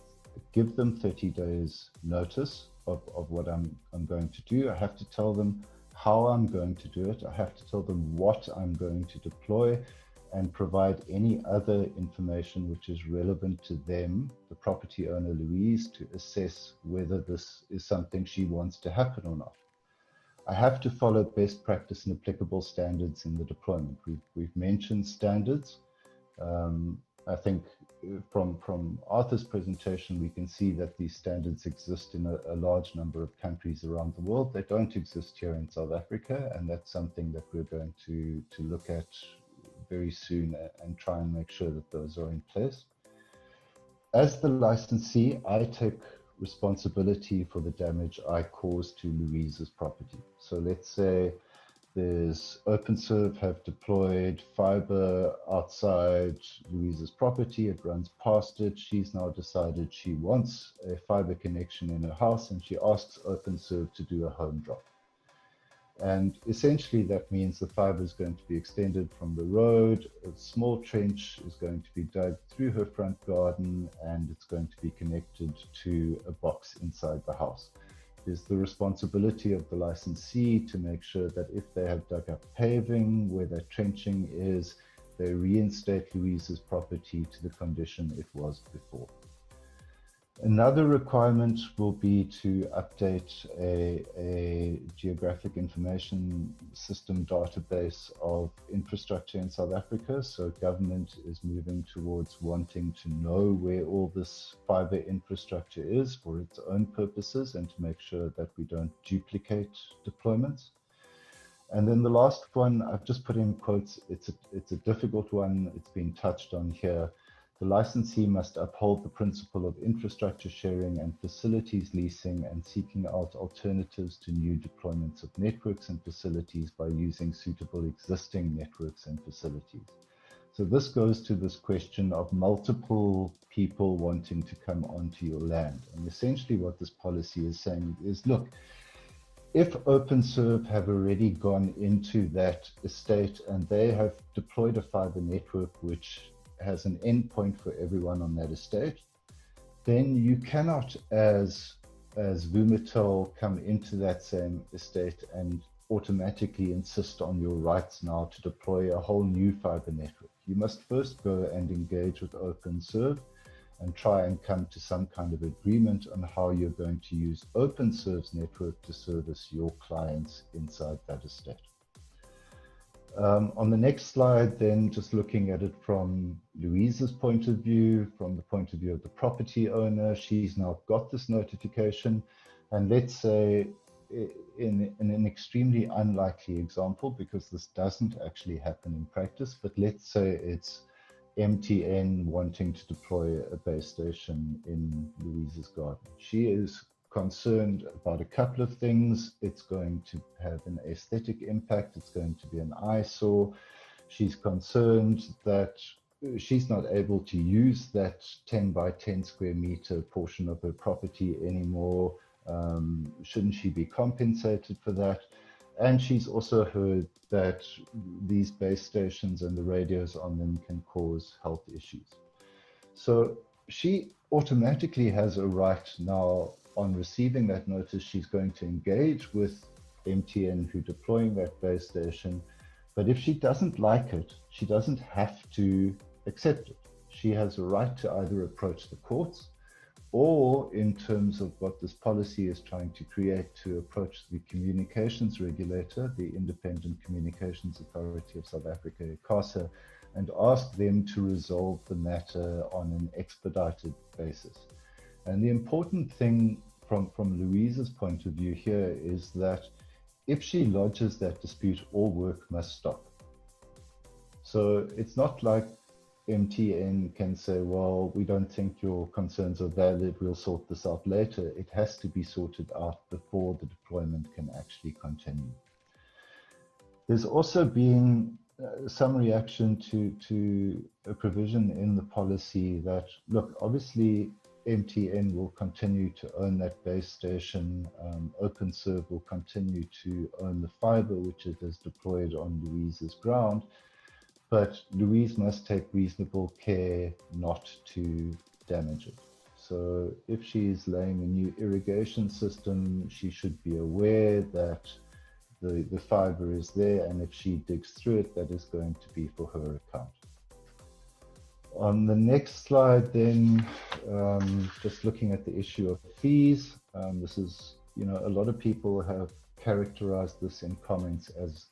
give them 30 days notice of what I'm going to do. I have to tell them how I'm going to do it. I have to tell them what I'm going to deploy and provide any other information which is relevant to them, the property owner Louise, to assess whether this is something she wants to happen or not. I have to follow best practice and applicable standards in the deployment. We've mentioned standards. I think from Arthur's presentation, we can see that these standards exist in a large number of countries around the world. They don't exist here in South Africa, and that's something that we're going to look at very soon and try and make sure that those are in place. As the licensee, I take responsibility for the damage I cause to Louise's property. So let's say there's Openserve have deployed fiber outside Louise's property. It runs past it. She's now decided she wants a fiber connection in her house, and she asks Openserve to do a home drop. And essentially that means the fiber is going to be extended from the road. A small trench is going to be dug through her front garden, and it's going to be connected to a box inside the house. It is the responsibility of the licensee to make sure that if they have dug up paving where that trenching is, they reinstate Louise's property to the condition it was before. Another requirement will be to update a geographic information system database of infrastructure in South Africa. So government is moving towards wanting to know where all this fiber infrastructure is for its own purposes, and to make sure that we don't duplicate deployments. And then the last one, I've just put in quotes, it's a difficult one, it's been touched on here. The licensee must uphold the principle of infrastructure sharing and facilities leasing, and seeking out alternatives to new deployments of networks and facilities by using suitable existing networks and facilities. So this goes to this question of multiple people wanting to come onto your land. And essentially what this policy is saying is, look, if Openserve have already gone into that estate and they have deployed a fiber network which has an endpoint for everyone on that estate, then you cannot, as Vumatel, come into that same estate and automatically insist on your rights now to deploy a whole new fiber network. You must first go and engage with Openserve and try and come to some kind of agreement on how you're going to use Openserve's network to service your clients inside that estate. On the next slide, then, just looking at it from Louise's point of view, from the point of view of the property owner, she's now got this notification. And let's say in an extremely unlikely example, because this doesn't actually happen in practice, but let's say it's MTN wanting to deploy a base station in Louise's garden. She is concerned about a couple of things. It's going to have an aesthetic impact. It's going to be an eyesore. She's concerned that she's not able to use that 10 by 10 square meter portion of her property anymore. Shouldn't she be compensated for that? And she's also heard that these base stations and the radios on them can cause health issues. So she automatically has a right now, on receiving that notice, she's going to engage with MTN who deploying that base station. But if she doesn't like it, she doesn't have to accept it. She has a right to either approach the courts, or in terms of what this policy is trying to create, to approach the communications regulator, the Independent Communications Authority of South Africa, ICASA, and ask them to resolve the matter on an expedited basis. And the important thing from Louise's point of view here is that if she lodges that dispute, all work must stop. So it's not like MTN can say, well, we don't think your concerns are valid, we'll sort this out later. It has to be sorted out before the deployment can actually continue. There's also been some reaction to a provision in the policy that, look, obviously MTN will continue to own that base station. Openserve will continue to own the fiber which it has deployed on Louise's ground. But Louise must take reasonable care not to damage it. So if she's laying a new irrigation system, she should be aware that the fiber is there, and if she digs through it, that is going to be for her account. On the next slide then, just looking at the issue of fees, this is, a lot of people have characterized this in comments as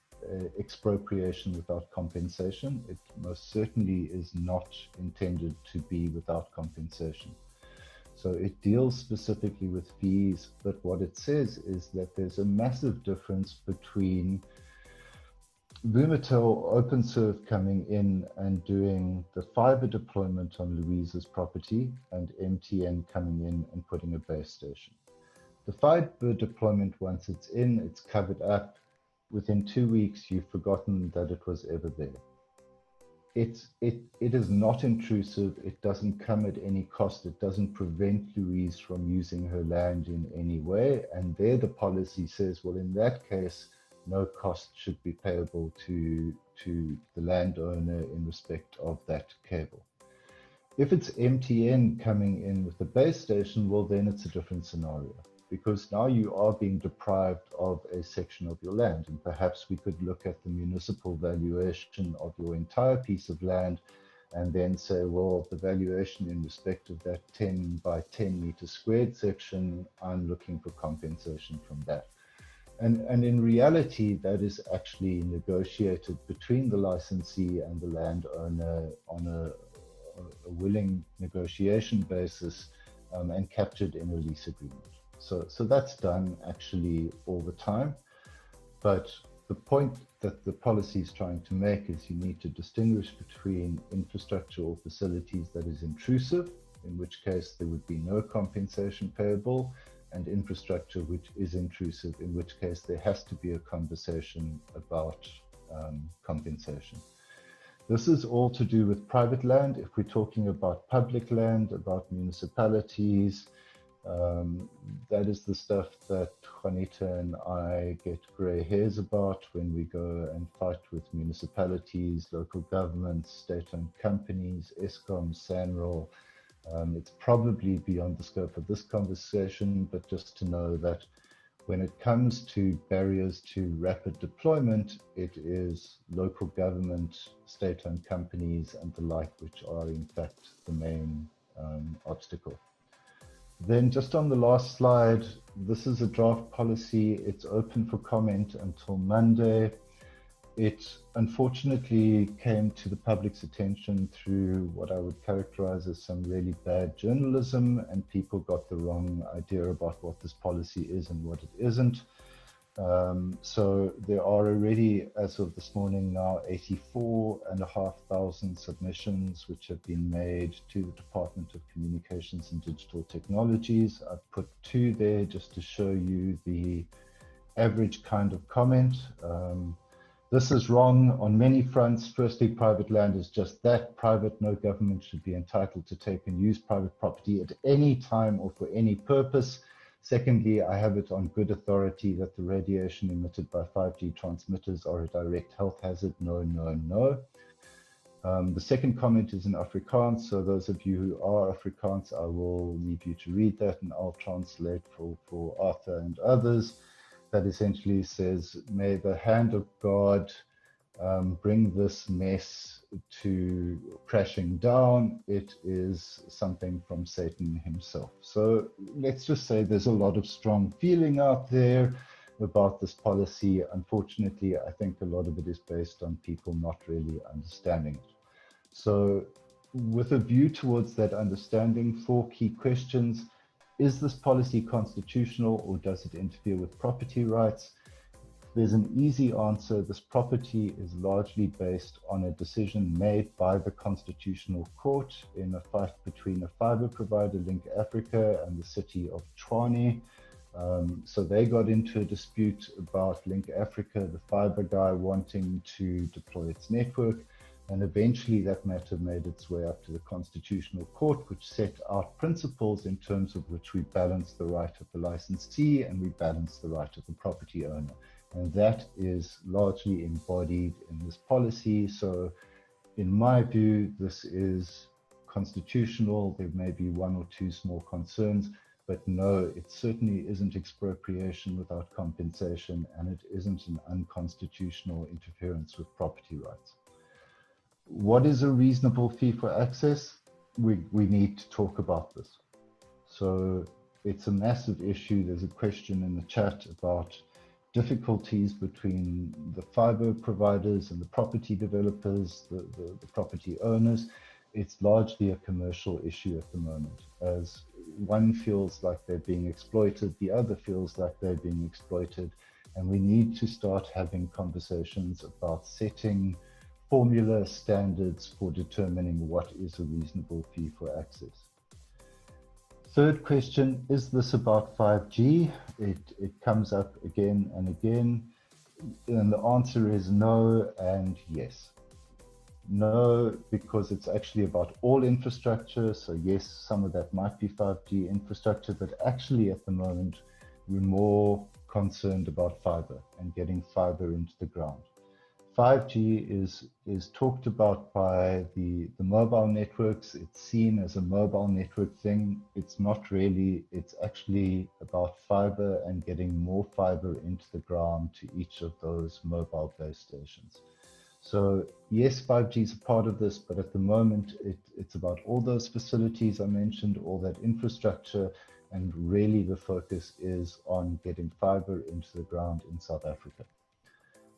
expropriation without compensation. It most certainly is not intended to be without compensation. So it deals specifically with fees, but what it says is that there's a massive difference between Vumatel Openserve coming in and doing the fiber deployment on Louise's property and MTN coming in and putting a base station. The fiber deployment, once it's in, it's covered up. Within 2 weeks, you've forgotten that it was ever there. It is not intrusive. It doesn't come at any cost. It doesn't prevent Louise from using her land in any way. And there the policy says, well, in that case, no cost should be payable to the landowner in respect of that cable. If it's MTN coming in with the base station, well, then it's a different scenario, because now you are being deprived of a section of your land. And perhaps we could look at the municipal valuation of your entire piece of land and then say, well, the valuation in respect of that 10 by 10 meter squared section, I'm looking for compensation from that. And in reality, that is actually negotiated between the licensee and the landowner on a willing negotiation basis, and captured in a lease agreement. So that's done actually all the time. But the point that the policy is trying to make is you need to distinguish between infrastructure or facilities that is intrusive, in which case there would be no compensation payable, and infrastructure which is intrusive, in which case there has to be a conversation about compensation. This is all to do with private land. If we're talking about public land, about municipalities, that is the stuff that Juanita and I get grey hairs about when we go and fight with municipalities, local governments, state-owned companies, Eskom, SANROL. It's probably beyond the scope of this conversation, but just to know that when it comes to barriers to rapid deployment, it is local government, state-owned companies and the like, which are in fact the main obstacle. Then just on the last slide, this is a draft policy. It's open for comment until Monday. It unfortunately came to the public's attention through what I would characterize as some really bad journalism, and people got the wrong idea about what this policy is and what it isn't. So there are already, as of this morning now, 84,500 submissions which have been made to the Department of Communications and Digital Technologies. I've put 2 there just to show you the average kind of comment. This is wrong on many fronts. Firstly, private land is just that, private. No government should be entitled to take and use private property at any time or for any purpose. Secondly, I have it on good authority that the radiation emitted by 5G transmitters are a direct health hazard. No, no, no. The second comment is in Afrikaans, so those of you who are Afrikaans, I will leave you to read that and I'll translate for Arthur and others. That essentially says, may the hand of God bring this mess to crashing down. It is something from Satan himself. So let's just say there's a lot of strong feeling out there about this policy. Unfortunately, I think a lot of it is based on people not really understanding it. So with a view towards that understanding, 4 key questions. Is this policy constitutional or does it interfere with property rights? There's an easy answer. This property is largely based on a decision made by the Constitutional Court in a fight between a fiber provider, Link Africa, and the city of Tshwane. So they got into a dispute about Link Africa, the fiber guy wanting to deploy its network. And eventually that matter made its way up to the Constitutional Court, which set out principles in terms of which we balance the right of the licensee and we balance the right of the property owner. And that is largely embodied in this policy. So in my view, this is constitutional. There may be 1 or 2 small concerns, but no, it certainly isn't expropriation without compensation, and it isn't an unconstitutional interference with property rights. What is a reasonable fee for access? We need to talk about this. So it's a massive issue. There's a question in the chat about difficulties between the fiber providers and the property developers, the property owners. It's largely a commercial issue at the moment. As one feels like they're being exploited, the other feels like they're being exploited. And we need to start having conversations about setting formula standards for determining what is a reasonable fee for access. Third question, is this about 5G? It comes up again and again, and the answer is no and yes. No, because it's actually about all infrastructure. So yes, some of that might be 5G infrastructure, but actually at the moment, we're more concerned about fiber and getting fiber into the ground. 5G is talked about by the mobile networks. It's seen as a mobile network thing. It's not really. It's actually about fiber and getting more fiber into the ground to each of those mobile base stations. So yes, 5G is a part of this, but at the moment it's about all those facilities I mentioned, all that infrastructure, and really the focus is on getting fiber into the ground in South Africa.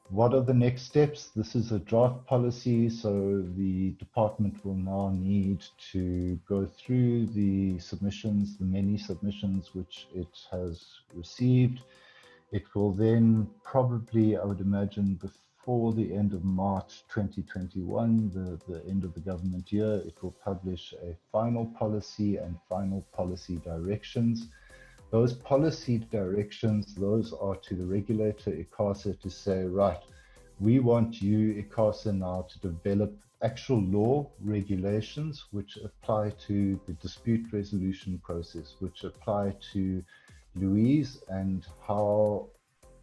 What are the next steps? This is a draft policy, so the department will now need to go through the submissions, the many submissions which it has received. It will then probably, I would imagine, before the end of March 2021, the end of the government year, it will publish a final policy and final policy directions. Those policy directions, those are to the regulator, ICASA, to say, right, we want you, ICASA, now to develop actual law regulations which apply to the dispute resolution process, which apply to Louise and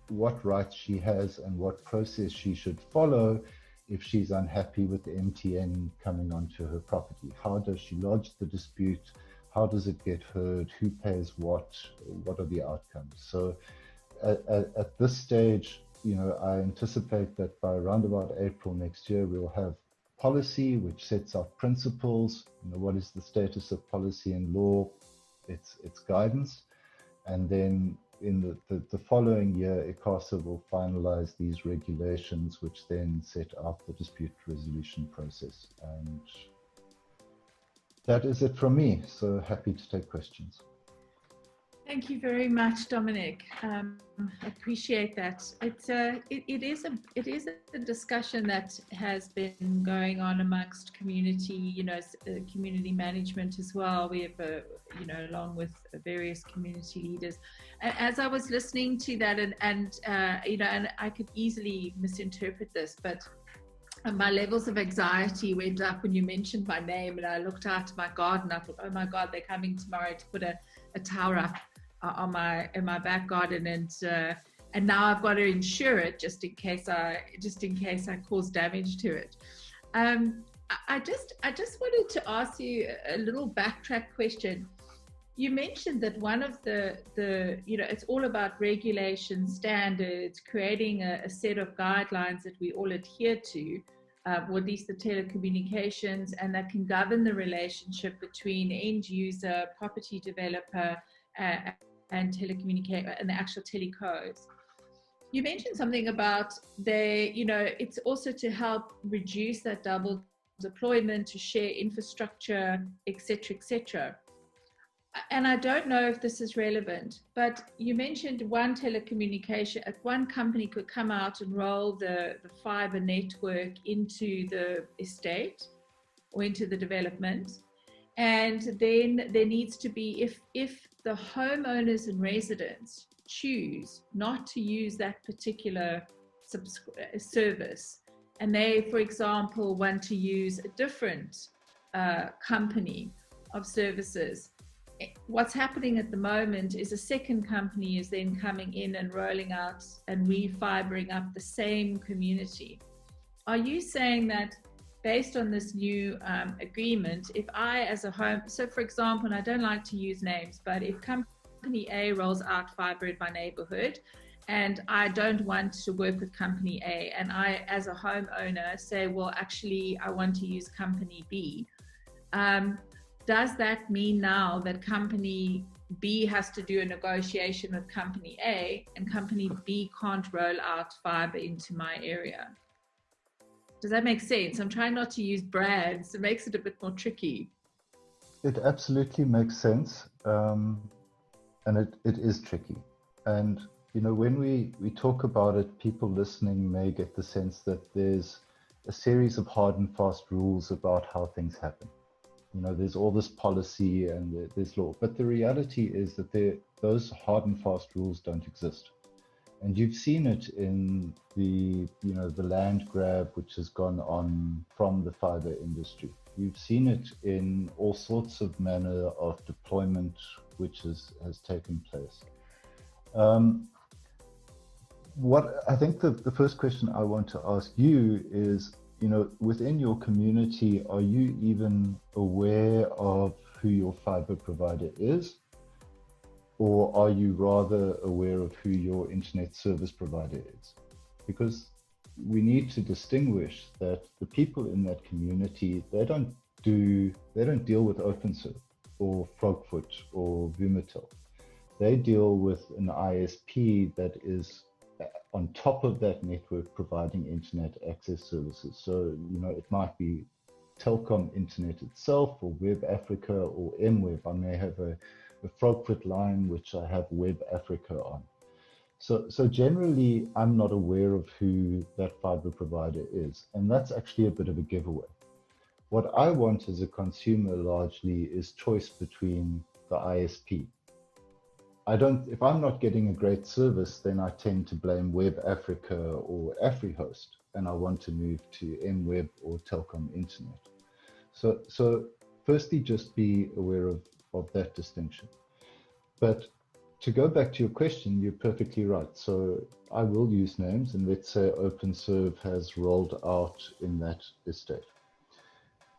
what rights she has and what process she should follow if she's unhappy with the MTN coming onto her property. How does she lodge the dispute? How does it get heard? Who pays what? What are the outcomes? So at this stage, I anticipate that by around about April next year, we'll have policy which sets out principles. What is the status of policy and law? Its guidance. And then in the following year, ICASA will finalize these regulations, which then set out the dispute resolution process. And that is it from me. So happy to take questions. Thank you very much, Dominic. I appreciate that. It is a discussion that has been going on amongst community, community management as well. We have, along with various community leaders. As I was listening to that, and I could easily misinterpret this, but my levels of anxiety went up when you mentioned my name, and I looked out to my garden. I thought, oh my God, they're coming tomorrow to put a tower up in my back garden, and now I've got to insure it just in case I cause damage to it. I just wanted to ask you a little backtrack question. You mentioned that one of the it's all about regulation, standards, creating a set of guidelines that we all adhere to, or at least the telecommunications, and that can govern the relationship between end user, property developer, and telecommunication and the actual telecoms. You mentioned something about it's also to help reduce that double deployment, to share infrastructure, etc. And I don't know if this is relevant, but you mentioned one company could come out and roll the fiber network into the estate or into the development. And then there needs to be, if the homeowners and residents choose not to use that particular service, and they, for example, want to use a different company of services, what's happening at the moment is a second company is then coming in and rolling out and refibering up the same community. Are you saying that based on this new agreement, if I as a home, so for example, and I don't like to use names, but if company A rolls out fiber in my neighborhood and I don't want to work with company A, and I as a homeowner say, well, actually I want to use company B, does that mean now that company B has to do a negotiation with company A and company B can't roll out fiber into my area? Does that make sense? I'm trying not to use brands. It makes it a bit more tricky. It absolutely makes sense. And it is tricky. And, when we talk about it, people listening may get the sense that there's a series of hard and fast rules about how things happen. There's all this policy and there's law. But the reality is that those hard and fast rules don't exist. And you've seen it in the land grab which has gone on from the fiber industry. You've seen it in all sorts of manner of deployment which has taken place. What I think the first question I want to ask you is, within your community, are you even aware of who your fiber provider is? Or are you rather aware of who your internet service provider is? Because we need to distinguish that the people in that community, they don't deal with Openserve or Frogfoot or Vumatel. They deal with an ISP that is on top of that network providing internet access services. So, it might be Telkom Internet itself or Web Africa or MWeb. I may have a Frogfoot line which I have Web Africa on. So generally, I'm not aware of who that fiber provider is, and that's actually a bit of a giveaway. What I want as a consumer largely is choice between the ISP. If I'm not getting a great service, then I tend to blame Web Africa or AfriHost, and I want to move to MWeb or Telkom Internet. So firstly, just be aware of that distinction. But to go back to your question, you're perfectly right. So I will use names, and let's say Openserve has rolled out in that estate.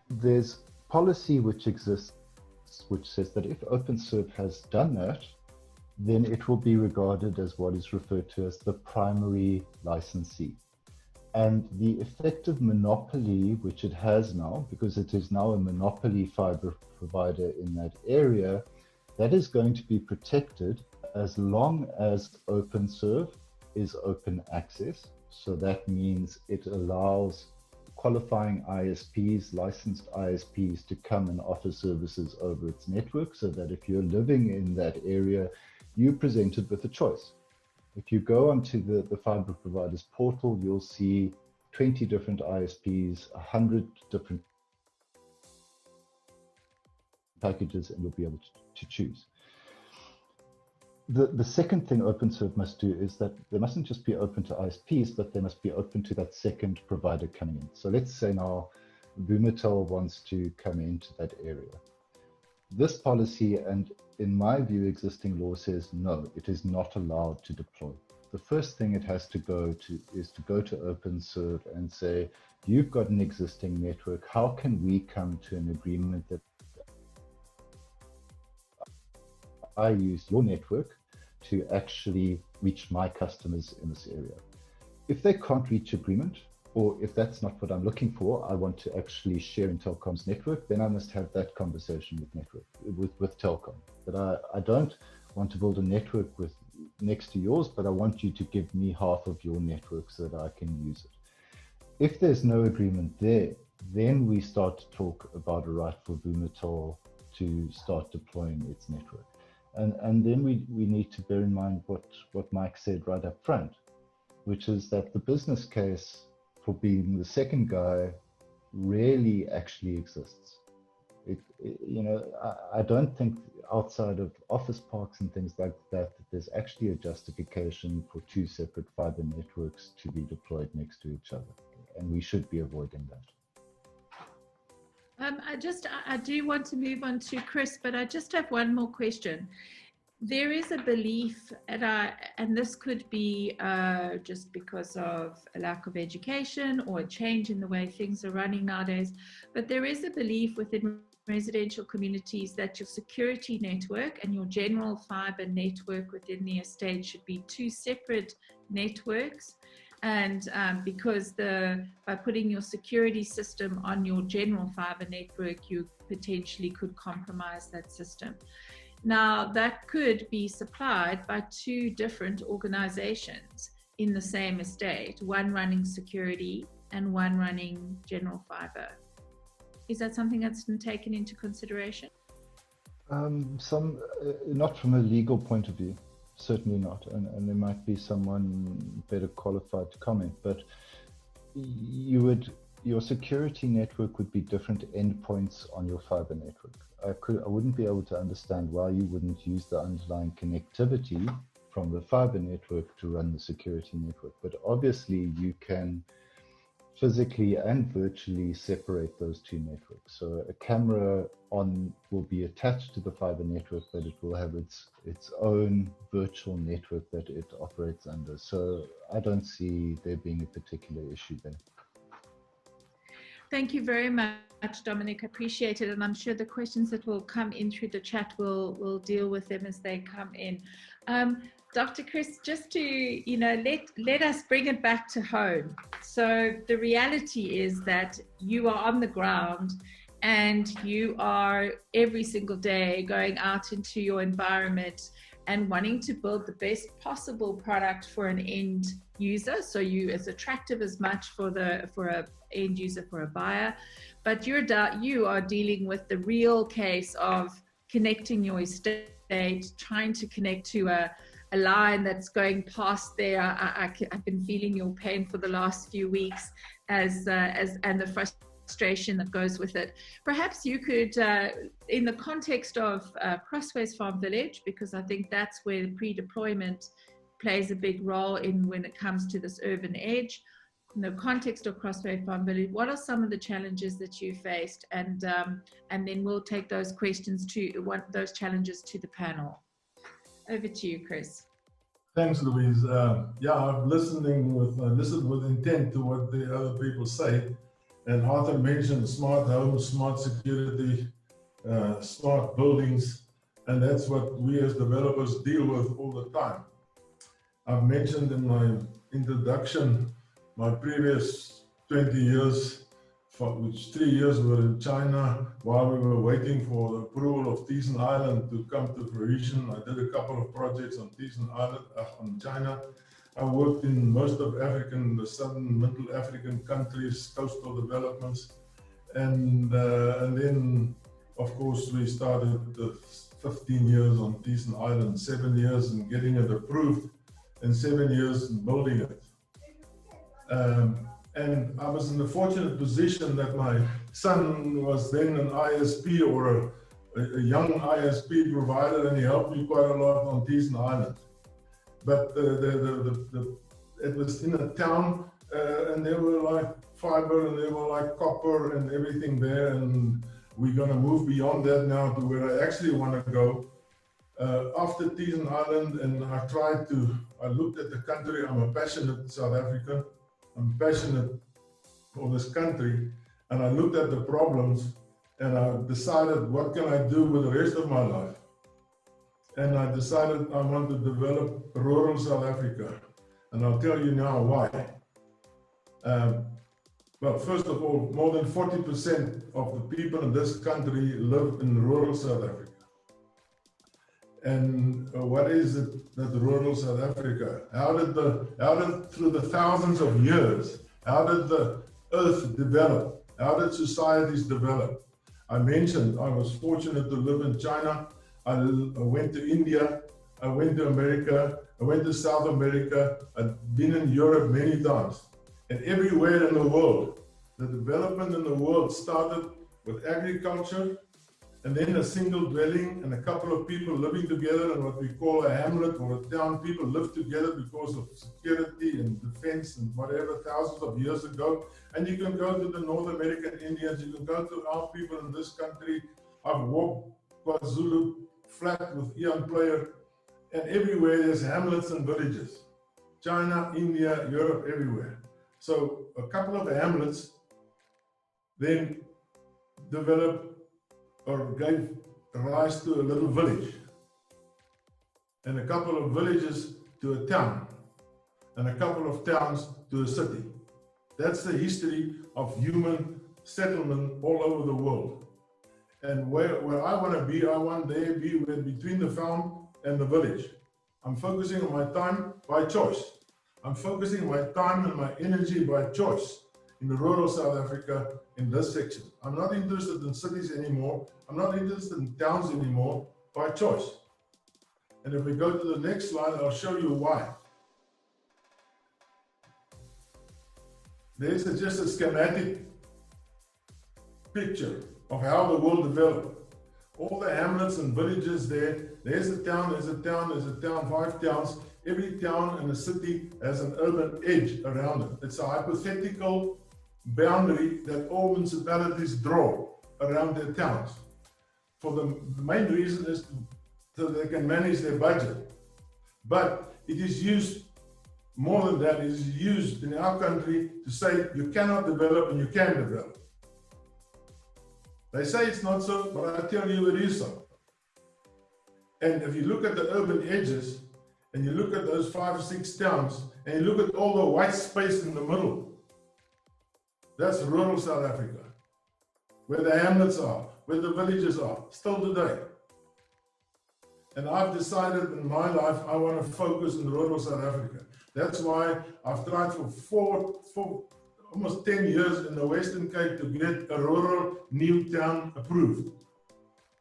There's policy which exists, which says that if Openserve has done that, then it will be regarded as what is referred to as the primary licensee. And the effective monopoly, which it has now, because it is now a monopoly fiber provider in that area, that is going to be protected as long as Openserve is open access. So that means it allows qualifying ISPs, licensed ISPs, to come and offer services over its network, so that if you're living in that area, you're presented with a choice. If you go onto the fiber providers portal, you'll see 20 different ISPs, 100 different packages, and you'll be able to choose. The second thing Openserve must do is that they mustn't just be open to ISPs, but they must be open to that second provider coming in. So let's say now Vumatel wants to come into that area. This policy, and in my view, existing law says no, it is not allowed to deploy. The first thing it has to go to is to go to Openserve and say, you've got an existing network. How can we come to an agreement that I use your network to actually reach my customers in this area? If they can't reach agreement, or if that's not what I'm looking for, I want to actually share in Telkom's network, then I must have that conversation with Telkom. But I don't want to build a network next to yours, but I want you to give me half of your network so that I can use it. If there's no agreement there, then we start to talk about a right for Vumatel to start deploying its network. And then we need to bear in mind what Mike said right up front, which is that the business case for being the second guy rarely actually exists. I don't think outside of office parks and things like that, there's actually a justification for two separate fiber networks to be deployed next to each other. And we should be avoiding that. I do want to move on to Chris, but I just have one more question. There is a belief, and this could be just because of a lack of education or a change in the way things are running nowadays, but there is a belief within residential communities that your security network and your general fiber network within the estate should be two separate networks. And because by putting your security system on your general fiber network, you potentially could compromise that system. Now, that could be supplied by two different organizations in the same estate, one running security and one running general fiber. Is that something that's been taken into consideration? Not from a legal point of view. Certainly not, and there might be someone better qualified to comment, but your security network would be different endpoints on your fiber network. I wouldn't be able to understand why you wouldn't use the underlying connectivity from the fiber network to run the security network, but obviously you can physically and virtually separate those two networks. So a camera will be attached to the fiber network, but it will have its own virtual network that it operates under. So I don't see there being a particular issue there. Thank you very much, Dominic. I appreciate it. And I'm sure the questions that will come in through the chat will deal with them as they come in. Dr. Chris, just to, let us bring it back to home. So the reality is that you are on the ground and you are every single day going out into your environment and wanting to build the best possible product for an end user. So you as attractive as much for a end user, for a buyer, but you are dealing with the real case of connecting your estate, trying to connect to a line that's going past there. I've been feeling your pain for the last few weeks and the frustration that goes with it. Perhaps you could, in the context of Crossways Farm Village, because I think that's where the pre-deployment plays a big role when it comes to this urban edge. In the context of Crossways Farm Village, what are some of the challenges that you faced? And then we'll take those those challenges to the panel. Over to you, Chris. Thanks, Louise. I've listened with intent to what the other people say. And Arthur mentioned smart homes, smart security, smart buildings, and that's what we as developers deal with all the time. I've mentioned in my introduction my previous 20 years, which 3 years were in China while we were waiting for the approval of Tisen Island to come to fruition. I did a couple of projects on Tisen Island, on China. I worked in most of the southern Middle African countries, coastal developments. And then, of course, we started 15 years on Teeson Island, 7 years in getting it approved, and 7 years in building it. And I was in the fortunate position that my son was then an ISP or a young ISP provider, and he helped me quite a lot on Teeson Island. But it was in a town, and there were like fiber and there were like copper and everything there, and we're going to move beyond that now to where I actually want to go. After Teeson Island, and I looked at the country. I'm a passionate South African. I'm passionate for this country, and I looked at the problems, and I decided, what can I do with the rest of my life? And I decided I want to develop rural South Africa, and I'll tell you now why. Well, first of all, more than 40% of the people in this country live in rural South Africa. And what is it that rural South Africa? How did through the thousands of years, how did the earth develop? How did societies develop? I mentioned I was fortunate to live in China. I went to India. I went to America. I went to South America. I've been in Europe many times. And everywhere in the world, the development in the world started with agriculture, and then a single dwelling and a couple of people living together in what we call a hamlet or a town. People lived together because of security and defense and whatever, thousands of years ago. And you can go to the North American Indians, you can go to our people in this country. I've walked KwaZulu flat with Ian Player, and everywhere there's hamlets and villages. China, India, Europe, everywhere. So a couple of hamlets then developed or gave rise to a little village, and a couple of villages to a town, and a couple of towns to a city. That's the history of human settlement all over the world. And where I want to be, I want there to be between the farm and the village. I'm focusing on my time by choice. I'm focusing my time and my energy by choice in rural South Africa in this section. I'm not interested in cities anymore. I'm not interested in towns anymore, by choice. And if we go to the next slide, I'll show you why. There's just a schematic picture of how the world developed. All the hamlets and villages there, there's a town, there's a town, there's a town, 5 towns. Every town and a city has an urban edge around it. It's a hypothetical boundary that all municipalities draw around their towns. For the main reason is so they can manage their budget. But it is used, more than that, it is used in our country to say you cannot develop and you can develop. They say it's not so, but I tell you it is so. And if you look at the urban edges, and you look at those 5 or 6 towns, and you look at all the white space in the middle, that's rural South Africa, where the hamlets are, where the villages are, still today. And I've decided in my life, I want to focus in rural South Africa. That's why I've tried for almost 10 years in the Western Cape to get a rural new town approved,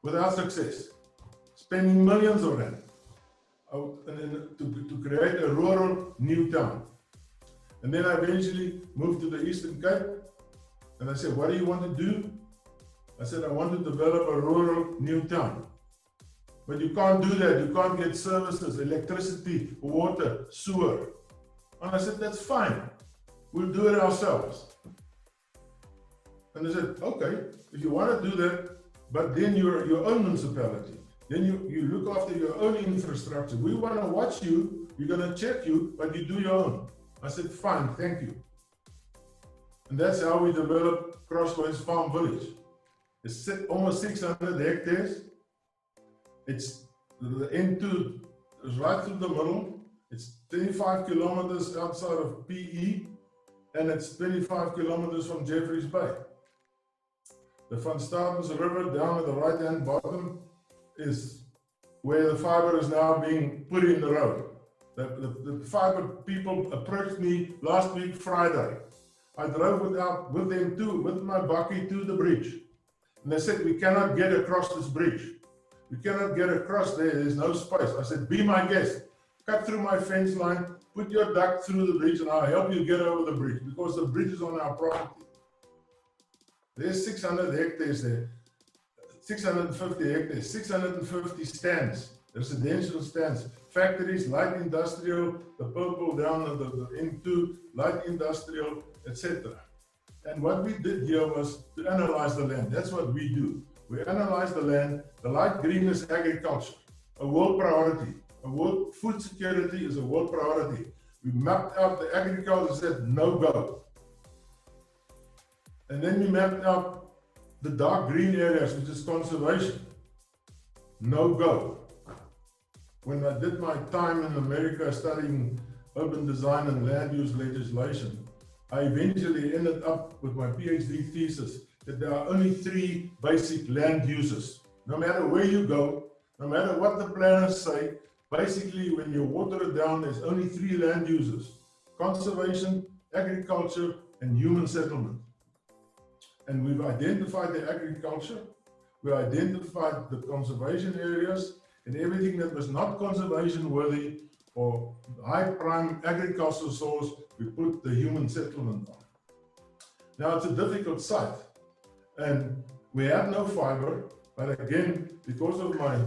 without success, spending millions of rand to create a rural new town. And then I eventually moved to the Eastern Cape, and I said, what do you want to do? I said, I want to develop a rural new town. But you can't do that. You can't get services, electricity, water, sewer. And I said, that's fine. We'll do it ourselves. And they said, okay, if you want to do that, but then you're your own municipality. Then you look after your own infrastructure. We want to watch you. We're going to check you, but you do your own. I said, fine, thank you. And that's how we developed Crossways Farm Village. It's almost 600 hectares. It's the N2 is right through the middle. It's 25 kilometers outside of PE, and it's 25 kilometers from Jeffreys Bay. The Van Statens River down at the right-hand bottom is where the fiber is now being put in the road. The fiber people approached me last week, Friday. I drove out with them with my bakkie to the bridge. And they said, we cannot get across this bridge. You cannot get across there. There's no space. I said, be my guest. Cut through my fence line, put your duct through the bridge, and I'll help you get over the bridge because the bridge is on our property. There's 600 hectares there, 650 hectares, 650 stands, residential stands, factories, light industrial, the purple down the into light industrial, etc. And what we did here was to analyze the land. That's what we do. We analyze the land. The light green is agriculture, a world priority. Food security is a world priority. We mapped out the agriculture, said no go. And then we mapped out the dark green areas, which is conservation. No go. When I did my time in America studying urban design and land use legislation, I eventually ended up with my PhD thesis that there are only 3 basic land uses. No matter where you go, no matter what the planners say, basically when you water it down, there's only 3 land uses: conservation, agriculture, and human settlement. And we've identified the agriculture, we identified the conservation areas, and everything that was not conservation worthy or high prime agricultural soils, we put the human settlement on. Now it's a difficult site, and we had no fiber, but again, because of my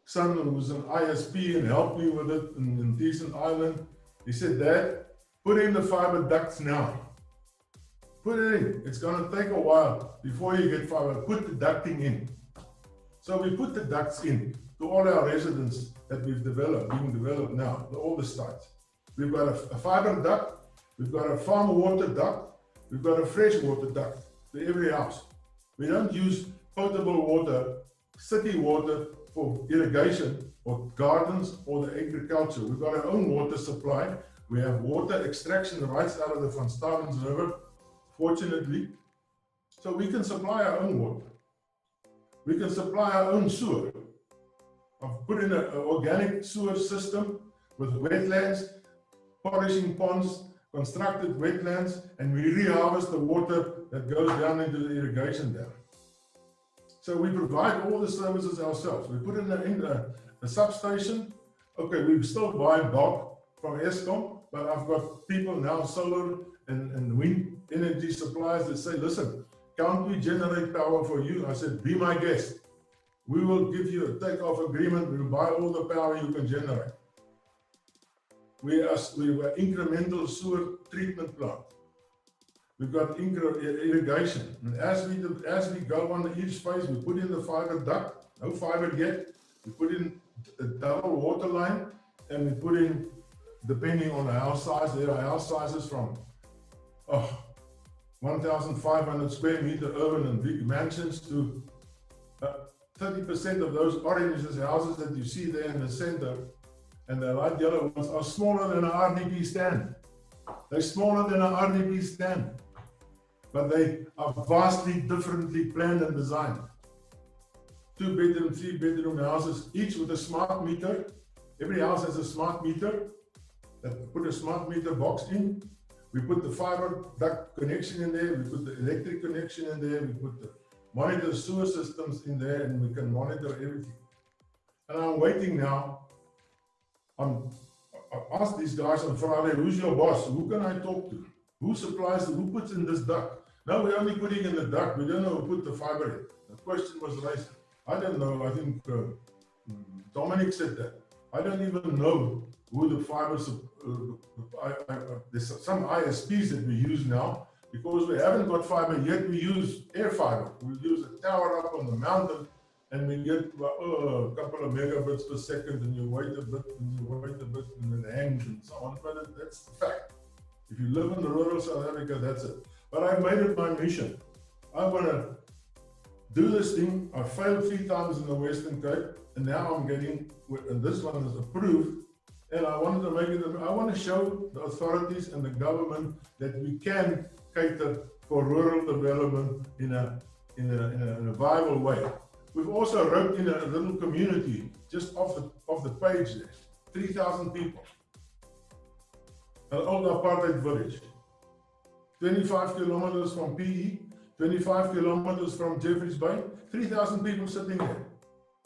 son who was an ISP and helped me with it in Decent Island, he said, Dad, put in the fiber ducts now. Put it in. It's going to take a while before you get fiber. Put the ducting in. So we put the ducts in to all our residents that we've developed, being developed now, all the sites. We've got a fiber duct, we've got a farm water duct, we've got a fresh water duct to every house. We don't use potable water, city water for irrigation or gardens or the agriculture. We've got our own water supply. We have water extraction rights out of the Van Stavens River, fortunately. So we can supply our own water. We can supply our own sewer. I've put in an organic sewer system with wetlands, polishing ponds, constructed wetlands, and we reharvest the water that goes down into the irrigation dam. So we provide all the services ourselves. We put in a substation. Okay, we still buy bulk from Eskom, but I've got people now, solar and wind energy suppliers that say, listen, can't we generate power for you? I said, be my guest. We will give you a takeoff agreement. We will buy all the power you can generate. We were incremental sewer treatment plant. We've got irrigation. And as we go on each phase, we put in the fiber duct, no fiber yet. We put in a double water line, and we put in, depending on the house size, there are house sizes from 1,500 square meter urban and big mansions to 30% of those orange houses that you see there in the center, and the light yellow ones are smaller than an RDP stand. They're smaller than an RDP stand, but they are vastly differently planned and designed. 2-bedroom, 3-bedroom houses, each with a smart meter. Every house has a smart meter. That put a smart meter box in. We put the fiber duct connection in there. We put the electric connection in there. We put the monitor sewer systems in there, and we can monitor everything. And I'm waiting now. I asked these guys on Friday, who's your boss? Who can I talk to? Who supplies, who puts in this duct? No, we're only putting in the duct. We don't know who put the fiber in. The question was raised. I don't know. I think Dominic said that. I don't even know who the fiber, there's some ISPs that we use now, because we haven't got fiber yet. We use air fiber. We use a tower up on the mountain, and we get a couple of megabits per second, and you wait a bit, and you wait a bit, and it hangs and so on. But that's the fact. If you live in the rural South Africa, that's it. But I've made it my mission. I want to do this thing. I failed 3 times in the Western Cape, and now I'm getting, and this one is approved. And I wanted to make it, I want to show the authorities and the government that we can cater for rural development in a viable way. We've also wrote in a little community just off the page there, 3,000 people. An old apartheid village, 25 kilometers from PE, 25 kilometers from Jeffreys Bay, 3,000 people sitting there.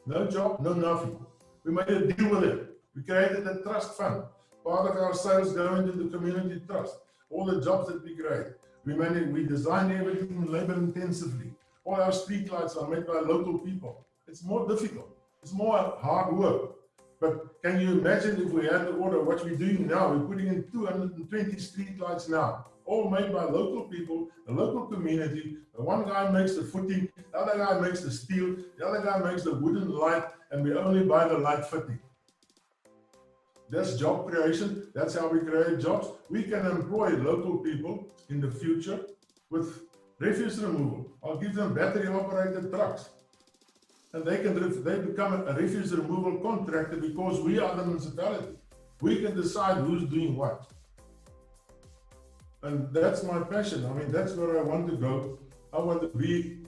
No job, no nothing. We made a deal with it. We created a trust fund. Part of our sales go into the community trust. All the jobs that we create. We design everything labor intensively. All our street lights are made by local people. It's more difficult. It's more hard work. But can you imagine if we had the order, what we're doing now? We're putting in 220 street lights now, all made by local people, the local community. The one guy makes the footing, the other guy makes the steel, the other guy makes the wooden light, and we only buy the light fitting. That's job creation. That's how we create jobs. We can employ local people in the future with refuse removal. I'll give them battery-operated trucks. And they become a refuse removal contractor because we are the municipality. We can decide who's doing what. And that's my passion. I mean, that's where I want to go. I want to be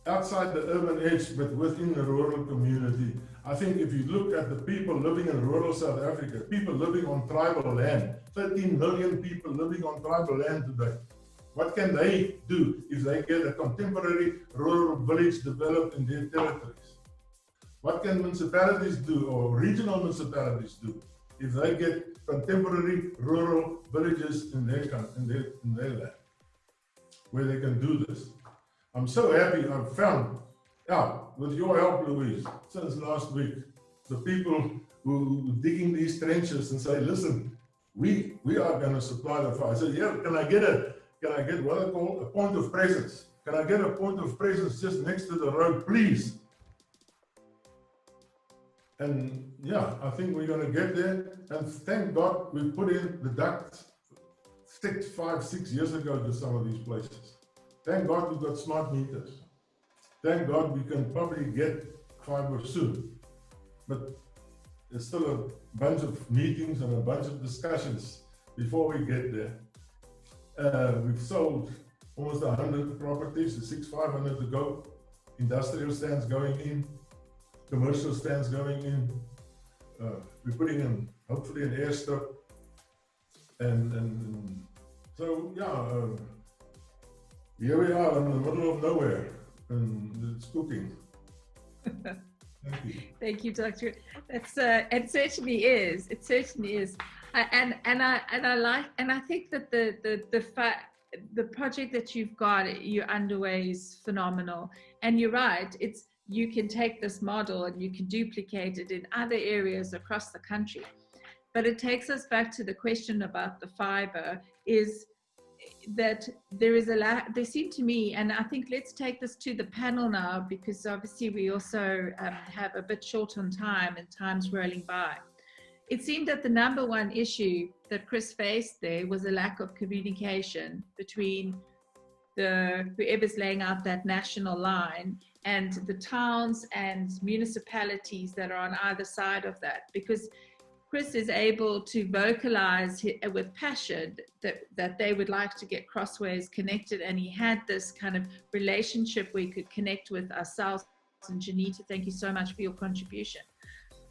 outside the urban edge, but within the rural community. I think if you look at the people living in rural South Africa, people living on tribal land, 13 million people living on tribal land today. What can they do if they get a contemporary rural village developed in their territories? What can municipalities do or regional municipalities do if they get contemporary rural villages in their land where they can do this? I'm so happy I've found out, with your help, Louise, since last week, the people who digging these trenches and say, listen, we are going to supply the fire. I said, yeah, can I get what I call a point of presence? Can I get a point of presence just next to the road, please? And yeah, I think we're going to get there. And thank God we put in the ducts 5, 6 years ago to some of these places. Thank God we've got smart meters. Thank God we can probably get fiber soon. But there's still a bunch of meetings and a bunch of discussions before we get there. We've sold almost 100 properties, 500 to go. Industrial stands going in, commercial stands going in. We're putting in, hopefully, an airstrip. And so, yeah, here we are in the middle of nowhere, and it's cooking. Thank you. Thank you, Doctor. It certainly is. It certainly is. And I think that the project that you're underway is phenomenal. And you're right. You can take this model and you can duplicate it in other areas across the country. But it takes us back to the question about the fiber, is that there seem to me, and I think let's take this to the panel now, because obviously we also have a bit short on time and time's rolling by. It seemed that the number one issue that Chris faced there was a lack of communication between whoever's laying out that national line and the towns and municipalities that are on either side of that, because Chris is able to vocalize with passion that they would like to get Crossways connected, and he had this kind of relationship where he could connect with ourselves. And Juanita, thank you so much for your contribution.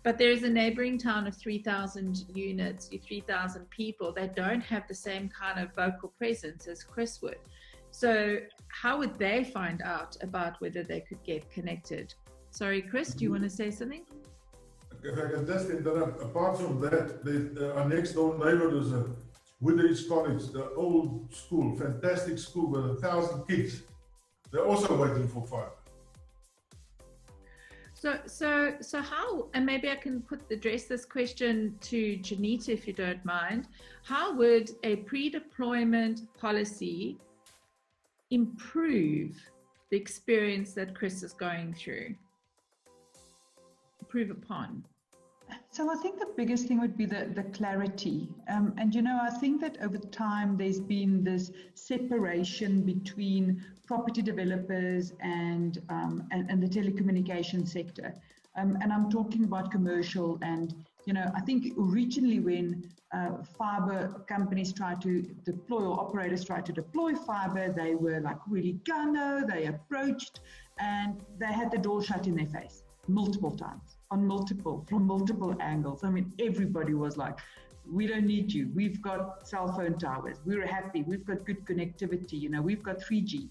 But there is a neighboring town of 3,000 units, 3,000 people that don't have the same kind of vocal presence as Chris would. So how would they find out about whether they could get connected? Sorry, Chris, do you want to say something? If I can just interrupt, apart from that, our next door neighbor is a Woodridge College, the old school, fantastic school with 1,000 kids. They're also waiting for fiber. So how, and maybe I can address this question to Juanita if you don't mind, how would a pre-deployment policy improve the experience that Chris is going through? Improve upon? So I think the biggest thing would be the clarity. And, you know, I think that over time there's been this separation between property developers and the telecommunication sector. And I'm talking about commercial. And, you know, I think originally when fiber companies tried to deploy, or operators tried to deploy fiber, they were like really gung-ho, they approached and they had the door shut in their face multiple times. From multiple angles. I mean, everybody was like, we don't need you. We've got cell phone towers. We're happy. We've got good connectivity. You know, we've got 3G.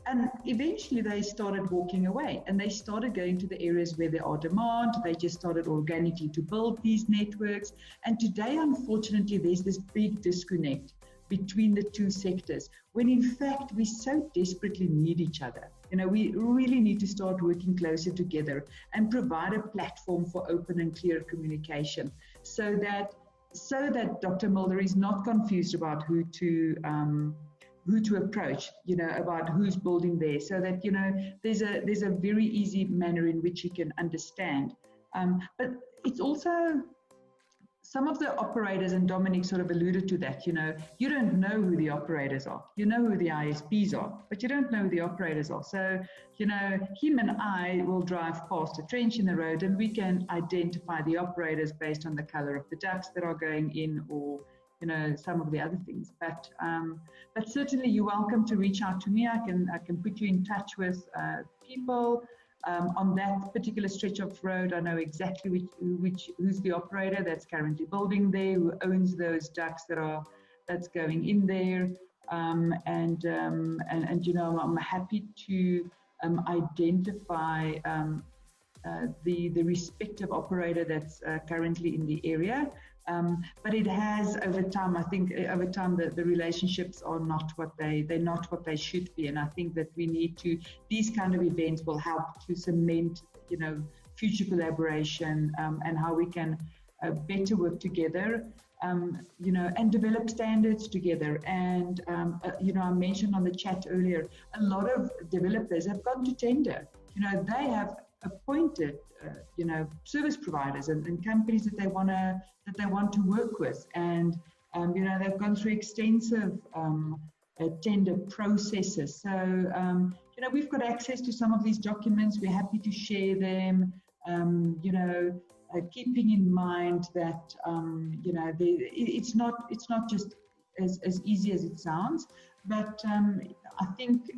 And eventually they started walking away and they started going to the areas where there are demand. They just started organically to build these networks. And today, unfortunately, there's this big disconnect between the two sectors, when in fact we so desperately need each other. You know, we really need to start working closer together and provide a platform for open and clear communication so that Dr. Mulder is not confused about who to approach, you know, about who's building there, so that, you know, there's a very easy manner in which you can understand. But it's also some of the operators, and Dominic sort of alluded to that, you know, you don't know who the operators are. You know who the ISPs are, but you don't know who the operators are. So, you know, him and I will drive past a trench in the road and we can identify the operators based on the color of the ducts that are going in, or, you know, some of the other things. But certainly you're welcome to reach out to me. I can put you in touch with people. On that particular stretch of road, I know exactly who's the operator that's currently building there, who owns those ducts that's going in there, and you know, I'm happy to identify the respective operator that's currently in the area. But it has, over time, I think over time the relationships are not what they're not what they should be, and I think that we need to, these kind of events will help to cement, you know, future collaboration, and how we can better work together, you know, and develop standards together. And you know, I mentioned on the chat earlier, a lot of developers have gone to tender. You know, they have appointed you know, service providers and companies that they want to work with, and you know, they've gone through extensive tender processes. So you know, we've got access to some of these documents. We're happy to share them. You know, keeping in mind that you know, it's not just as easy as it sounds. But I think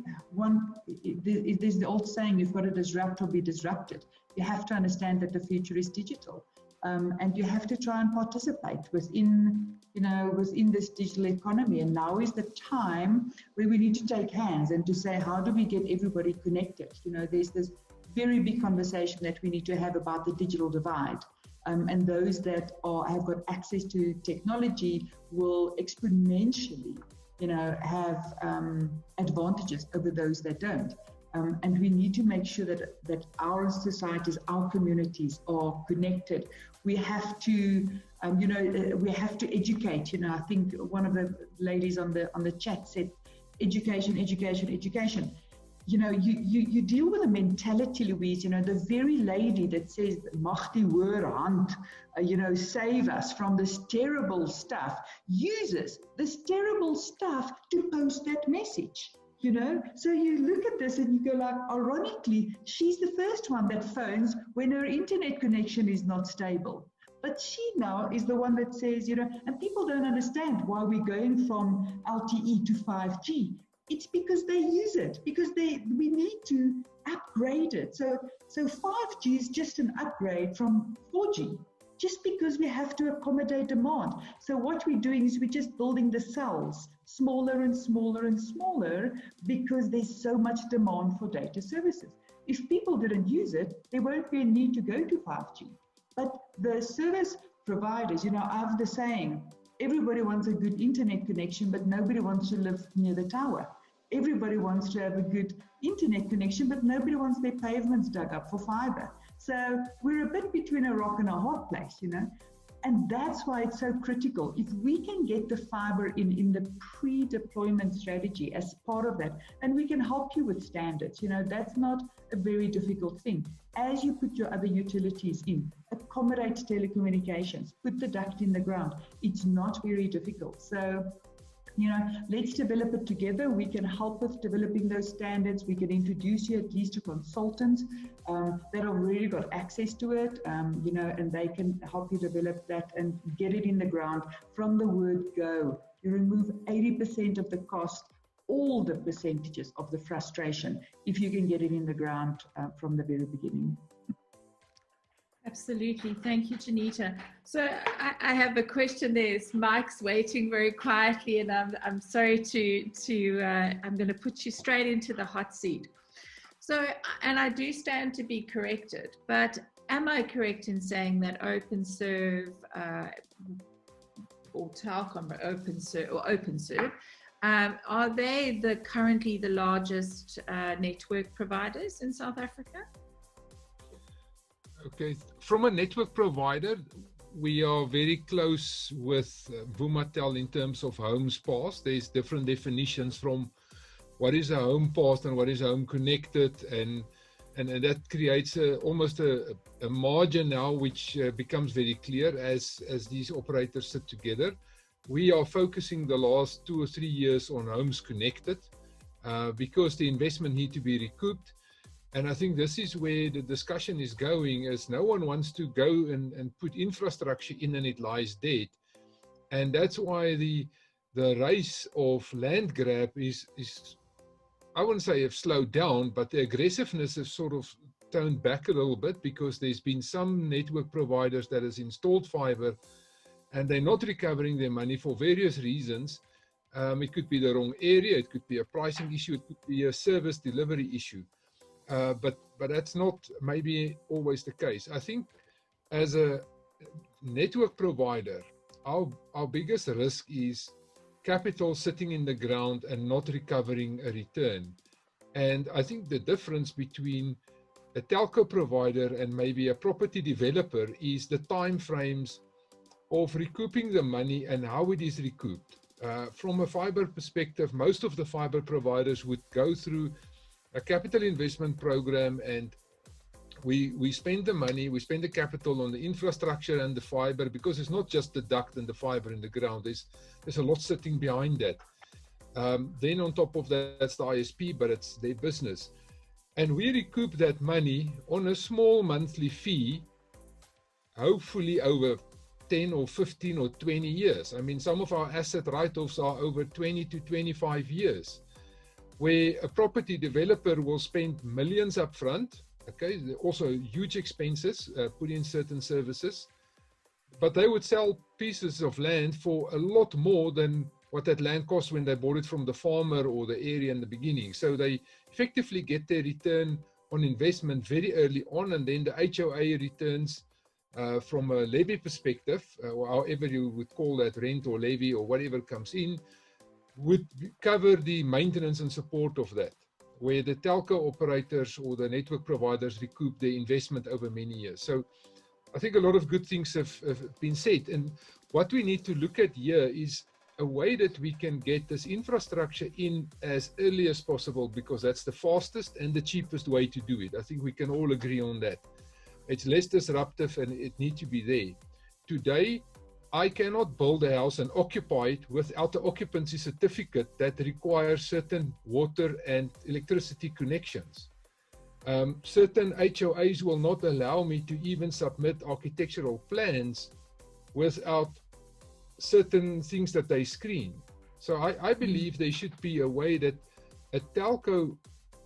there's the old saying, you've got to disrupt or be disrupted. You have to understand that the future is digital, and you have to try and participate within this digital economy. And now is the time where we need to take hands and to say, how do we get everybody connected? You know, there's this very big conversation that we need to have about the digital divide. And those that have got access to technology will exponentially, you know, have advantages over those that don't. And we need to make sure that our societies, our communities are connected. We have to, you know, we have to educate. You know, I think one of the ladies on the chat said, education, education, education. You know, you deal with a mentality, Louise, you know, the very lady that says, mag die hoër hand, you know, save us from this terrible stuff, uses this terrible stuff to post that message, you know. So you look at this and you go like, ironically, she's the first one that phones when her internet connection is not stable. But she now is the one that says, you know, and people don't understand why we're going from LTE to 5G. It's because they use it, because we need to upgrade it. So 5G is just an upgrade from 4G, just because we have to accommodate demand. So what we're doing is we're just building the cells smaller and smaller and smaller because there's so much demand for data services. If people didn't use it, there won't be a need to go to 5G. But the service providers, you know, I have the saying, everybody wants a good internet connection, but nobody wants to live near the tower. Everybody wants to have a good internet connection, but nobody wants their pavements dug up for fiber. So we're a bit between a rock and a hard place, you know, and that's why it's so critical. If we can get the fiber in the pre-deployment strategy as part of that, and we can help you with standards, you know, that's not a very difficult thing. As you put your other utilities in, accommodate telecommunications, put the duct in the ground, it's not very difficult. So, you know, let's develop it together. We can help with developing those standards. We can introduce you at least to consultants that have really got access to it, you know, and they can help you develop that and get it in the ground from the word go. You remove 80% of the cost, all the percentages of the frustration, if you can get it in the ground from the very beginning. Absolutely. Thank you, Juanita. So I have a question there. Mike's waiting very quietly, and I'm sorry I'm going to put you straight into the hot seat. So, and I do stand to be corrected, but am I correct in saying that Openserve or Telkom or Openserve, are they currently the largest network providers in South Africa? Okay, from a network provider, we are very close with Vumatel in terms of homes passed. There's different definitions from what is a home passed and what is a home connected, and that creates almost a margin now, which becomes very clear as these operators sit together. We are focusing the last 2 or 3 years on homes connected because the investment need to be recouped. And I think this is where the discussion is going, as no one wants to go and put infrastructure in and it lies dead. And that's why the race of land grab is I wouldn't say have slowed down, but the aggressiveness has sort of toned back a little bit, because there's been some network providers that has installed fiber and they're not recovering their money for various reasons. It could be the wrong area, it could be a pricing issue, it could be a service delivery issue. But that's not maybe always the case. I think as a network provider, our biggest risk is capital sitting in the ground and not recovering a return. And I think the difference between a telco provider and maybe a property developer is the time frames of recouping the money and how it is recouped. From a fiber perspective, most of the fiber providers would go through a capital investment program, and we spend the money, we spend the capital on the infrastructure and the fiber, because it's not just the duct and the fiber in the ground. There's a lot sitting behind that. Then on top of that, that's the ISP, but it's their business. And we recoup that money on a small monthly fee, hopefully over 10 or 15 or 20 years. I mean, some of our asset write-offs are over 20 to 25 years, where a property developer will spend millions up front. Okay, also huge expenses, put in certain services, but they would sell pieces of land for a lot more than what that land cost when they bought it from the farmer or the area in the beginning. So they effectively get their return on investment very early on, and then the HOA returns from a levy perspective, or however you would call that, rent or levy or whatever comes in, would cover the maintenance and support of that, where the telco operators or the network providers recoup their investment over many years. So I think a lot of good things have been said. And what we need to look at here is a way that we can get this infrastructure in as early as possible, because that's the fastest and the cheapest way to do it. I think we can all agree on that. It's less disruptive and it needs to be there. Today, I cannot build a house and occupy it without the occupancy certificate that requires certain water and electricity connections. Certain HOAs will not allow me to even submit architectural plans without certain things that they screen. So I believe there should be a way that a telco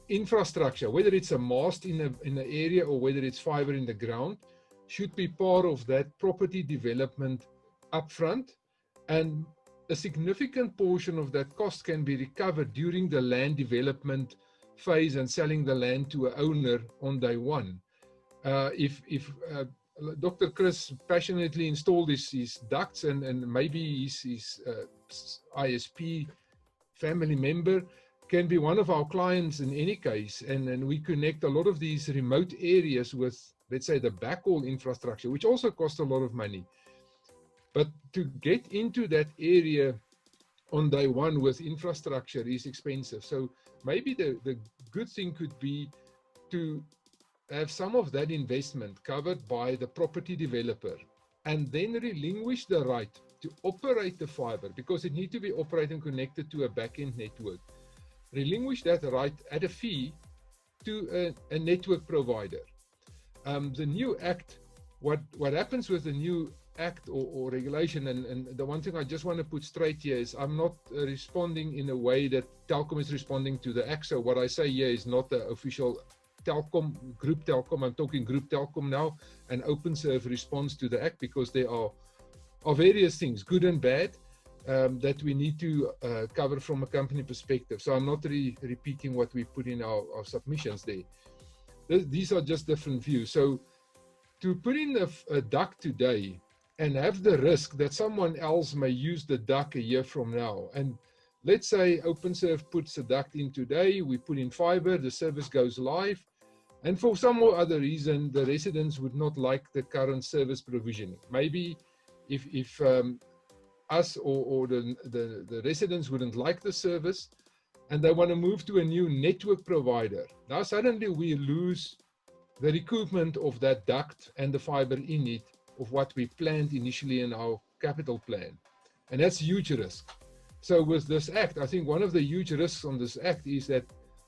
infrastructure, whether it's a mast in an area or whether it's fiber in the ground, should be part of that property development upfront, and a significant portion of that cost can be recovered during the land development phase and selling the land to an owner on day one. If Dr. Chris passionately installed his ducts and maybe his ISP family member can be one of our clients in any case, and we connect a lot of these remote areas with, let's say, the backhaul infrastructure, which also costs a lot of money. But to get into that area on day one with infrastructure is expensive. So maybe the good thing could be to have some of that investment covered by the property developer, and then relinquish the right to operate the fiber, because it needs to be operating connected to a back-end network. Relinquish that right at a fee to a network provider. The new act, what happens with the new act or regulation, and the one thing I just want to put straight here is I'm not responding in a way that Telkom is responding to the act. So what I say here is not the official Telkom, Group Telkom, I'm talking Group Telkom now, and Openserve responds to the Act, because there are various things, good and bad, that we need to cover from a company perspective. So I'm not repeating what we put in our submissions there. These are just different views. So to put in a duct today and have the risk that someone else may use the duct a year from now, and let's say Openserve puts a duct in today, we put in fiber, the service goes live, and for some or other reason, the residents would not like the current service provisioning. Maybe if us or the residents wouldn't like the service and they want to move to a new network provider, now suddenly we lose the recoupment of that duct and the fiber in it of what we planned initially in our capital plan. And that's huge risk. So with this act, I think one of the huge risks on this act is that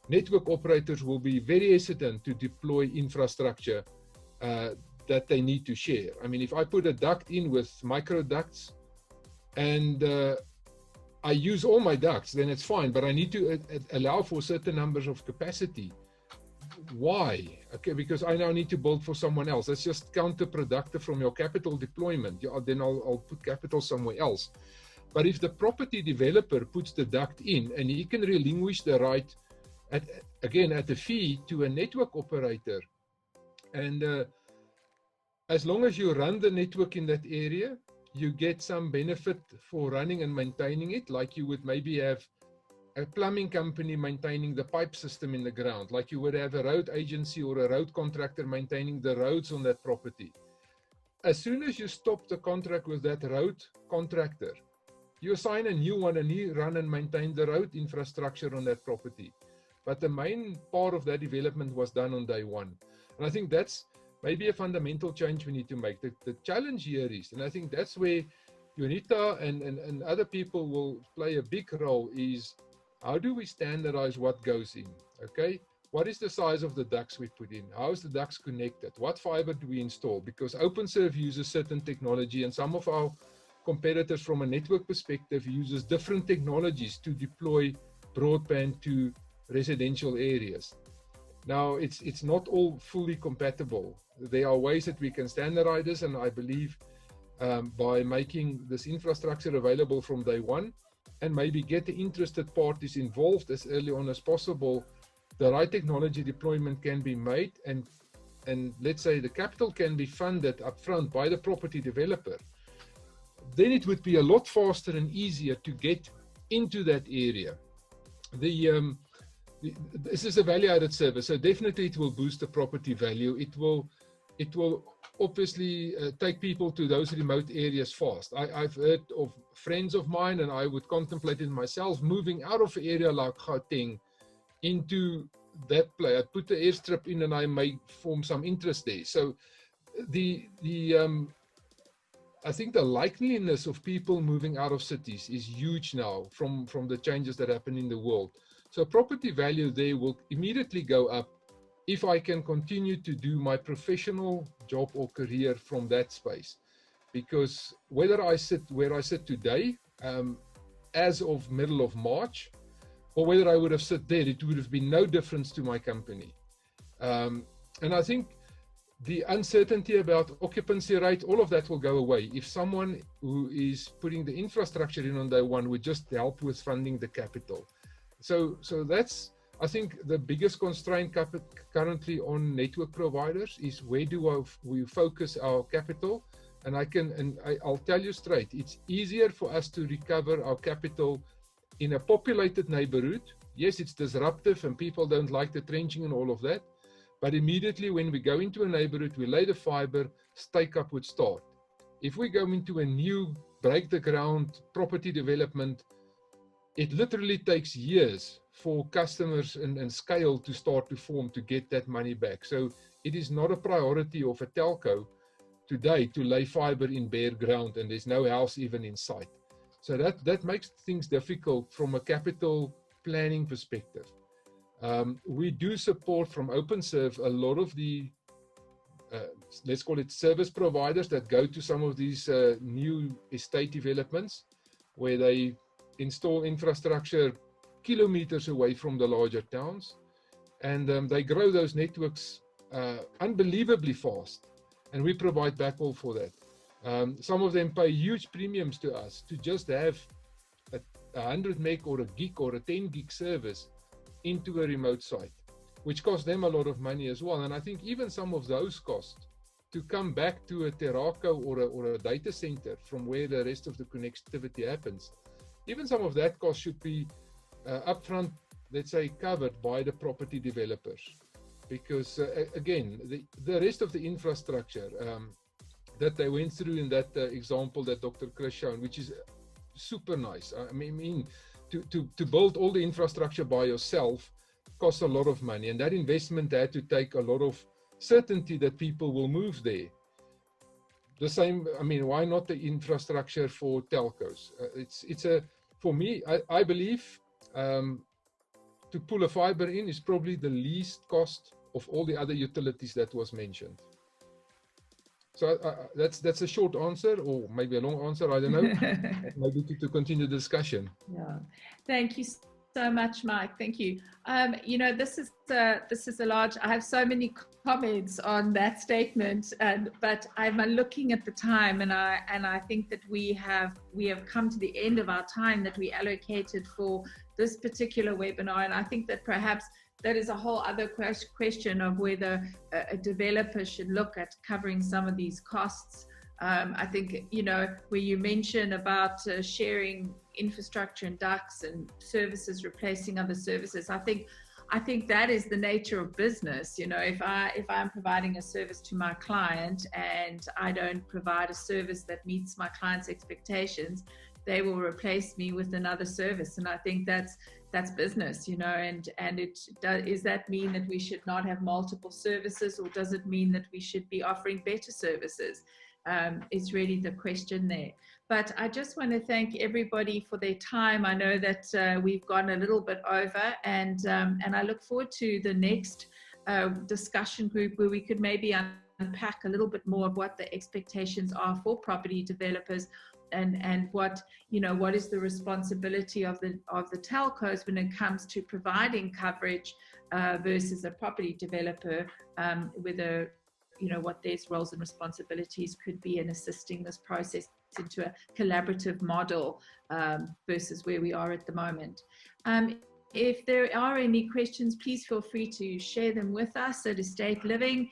network operators will be very hesitant to deploy infrastructure that they need to share. I mean, if I put a duct in with micro ducts and I use all my ducts, then it's fine, but I need to allow for certain numbers of capacity. Why? Okay, because I now need to build for someone else. That's just counterproductive from your capital deployment. Then I'll put capital somewhere else. But if the property developer puts the duct in and he can relinquish the right, at a fee to a network operator, and as long as you run the network in that area, you get some benefit for running and maintaining it, like you would maybe have a plumbing company maintaining the pipe system in the ground, like you would have a road agency or a road contractor maintaining the roads on that property. As soon as you stop the contract with that road contractor, you assign a new one and he run and maintain the road infrastructure on that property. But the main part of that development was done on day one. And I think that's maybe a fundamental change we need to make. The challenge here is, and I think that's where Juanita and other people will play a big role, is how do we standardize what goes in? Okay, what is the size of the ducts we put in? How is the ducts connected? What fiber do we install? Because Openserve uses certain technology, and some of our competitors from a network perspective uses different technologies to deploy broadband to residential areas. Now, it's not all fully compatible. There are ways that we can standardize this, and I believe by making this infrastructure available from day one, and maybe get the interested parties involved as early on as possible, the right technology deployment can be made, and let's say the capital can be funded upfront by the property developer. Then it would be a lot faster and easier to get into that area. This is a value-added service, so definitely it will boost the property value. It will obviously take people to those remote areas fast. I've heard of friends of mine, and I would contemplate it myself, moving out of an area like Gauteng into that place. I put the airstrip in and I may form some interest there. So I think the likeliness of people moving out of cities is huge now from the changes that happen in the world. So property value there will immediately go up if I can continue to do my professional job or career from that space. Because whether I sit where I sit today, as of middle of March, or whether I would have sat there, it would have been no difference to my company. And I think the uncertainty about occupancy rate, all of that will go away if someone who is putting the infrastructure in on day one would just help with funding the capital. So that's, I think, the biggest constraint currently on network providers is where do we focus our capital? And I'll tell you straight, it's easier for us to recover our capital in a populated neighborhood. Yes, it's disruptive and people don't like the trenching and all of that. But immediately when we go into a neighborhood, we lay the fiber, take-up would start. If we go into a new break the ground property development, it literally takes years for customers and scale to start to form to get that money back. So it is not a priority of a telco today to lay fiber in bare ground and there's no house even in sight. So that makes things difficult from a capital planning perspective. We do support from Openserve a lot of the, let's call it service providers that go to some of these new estate developments where they install infrastructure kilometers away from the larger towns. and they grow those networks unbelievably fast, and we provide backhaul for that. Some of them pay huge premiums to us to just have a 100 meg or a gig or a 10 gig service into a remote site, which costs them a lot of money as well. And I think even some of those costs to come back to a Terraco or a data center from where the rest of the connectivity happens, even some of that cost should be upfront, let's say, covered by the property developers. Because again, the rest of the infrastructure that they went through in that example that Dr. Chris shown, which is super nice. I mean, to build all the infrastructure by yourself costs a lot of money, and that investment had to take a lot of certainty that people will move there. The same, I mean, why not the infrastructure for telcos? It's a, for me, I believe to pull a fiber in is probably the least cost of all the other utilities that was mentioned. So that's a short answer, or maybe a long answer, I don't know. Maybe to continue the discussion. Yeah, thank you so much, Mike. Thank you. You know, this is a large. I have so many comments on that statement, but I'm looking at the time, and I think that we have come to the end of our time that we allocated for this particular webinar, and I think that perhaps that is a whole other question of whether a developer should look at covering some of these costs. I think, you know, where you mention about sharing infrastructure and ducts and services replacing other services, I think that is the nature of business. You know, if I'm providing a service to my client and I don't provide a service that meets my client's expectations, they will replace me with another service, and I think that's business, you know. And does that mean that we should not have multiple services, or does it mean that we should be offering better services? Is really the question there. But I just want to thank everybody for their time. I know that we've gone a little bit over, and I look forward to the next discussion group where we could maybe unpack a little bit more of what the expectations are for property developers, and what, you know, what is the responsibility of the telcos when it comes to providing coverage versus a property developer, whether, you know, what their roles and responsibilities could be in assisting this process into a collaborative model versus where we are at the moment. If there are any questions, please feel free to share them with us at Estate Living.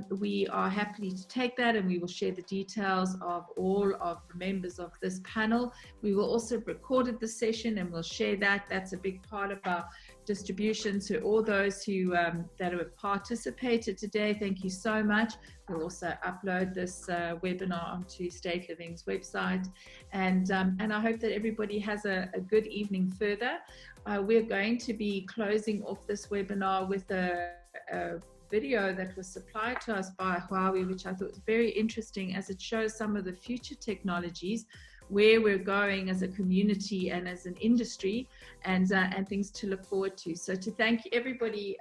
We are happy to take that, and we will share the details of all of the members of this panel. We will also record the session, and we'll share that. That's a big part of our distribution to all those who that have participated today. Thank you so much. We'll also upload this webinar onto Estate Living's website, and I hope that everybody has a good evening further. We're going to be closing off this webinar with a video that was supplied to us by Huawei, which I thought was very interesting, as it shows some of the future technologies, where we're going as a community and as an industry, and things to look forward to. So to thank everybody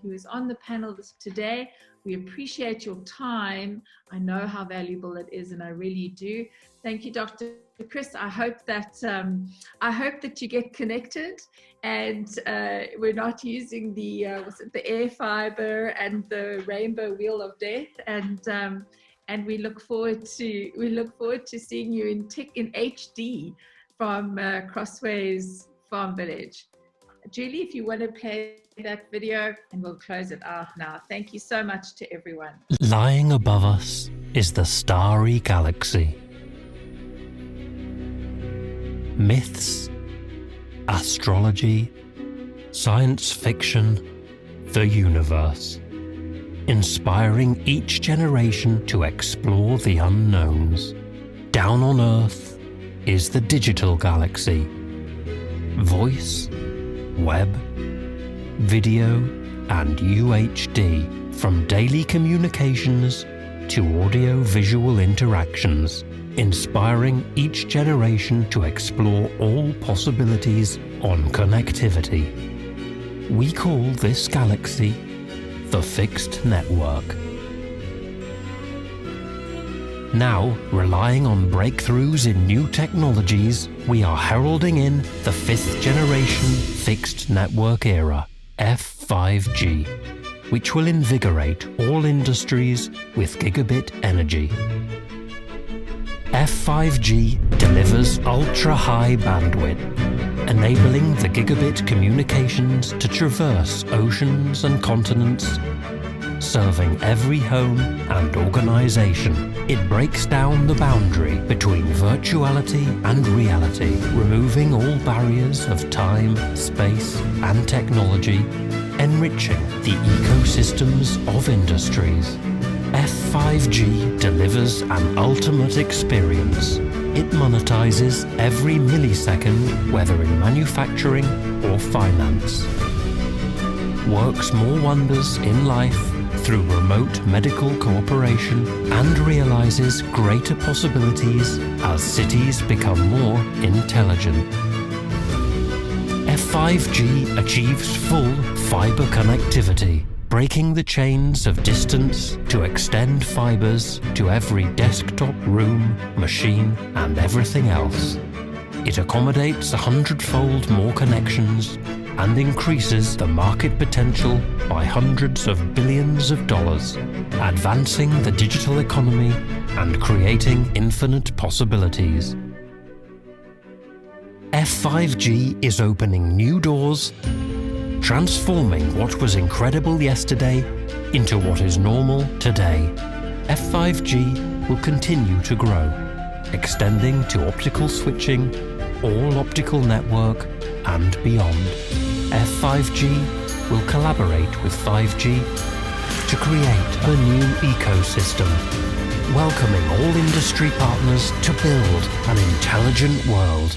who is on the panel today. We appreciate your time. I know how valuable it is, and I really do. Thank you, Dr. Chris. I hope that you get connected, and we're not using the air fiber and the rainbow wheel of death, and we look forward to seeing you in HD from Crossways Farm Village. Julie, if you want to play that video, and we'll close it out now. Thank you so much to everyone. Lying above us is the starry galaxy. Myths, astrology, science fiction, the universe. Inspiring each generation to explore the unknowns. Down on Earth is the digital galaxy. Voice, web, video, and UHD, from daily communications to audio-visual interactions, inspiring each generation to explore all possibilities on connectivity. We call this galaxy the fixed network. Now, relying on breakthroughs in new technologies, we are heralding in the 5th generation fixed network era. F5G, which will invigorate all industries with gigabit energy. F5G delivers ultra-high bandwidth, enabling the gigabit communications to traverse oceans and continents, serving every home and organization. It breaks down the boundary between virtuality and reality, removing all barriers of time, space, and technology, enriching the ecosystems of industries. F5G delivers an ultimate experience. It monetizes every millisecond, whether in manufacturing or finance. Works more wonders in life through remote medical cooperation and realizes greater possibilities as cities become more intelligent. F5G achieves full fiber connectivity, breaking the chains of distance to extend fibers to every desktop, room, machine, and everything else. It accommodates 100-fold more connections and increases the market potential by hundreds of billions of dollars, advancing the digital economy and creating infinite possibilities. F5G is opening new doors, transforming what was incredible yesterday into what is normal today. F5G will continue to grow, extending to optical switching, all optical network, and beyond. F5G will collaborate with 5G to create a new ecosystem, welcoming all industry partners to build an intelligent world.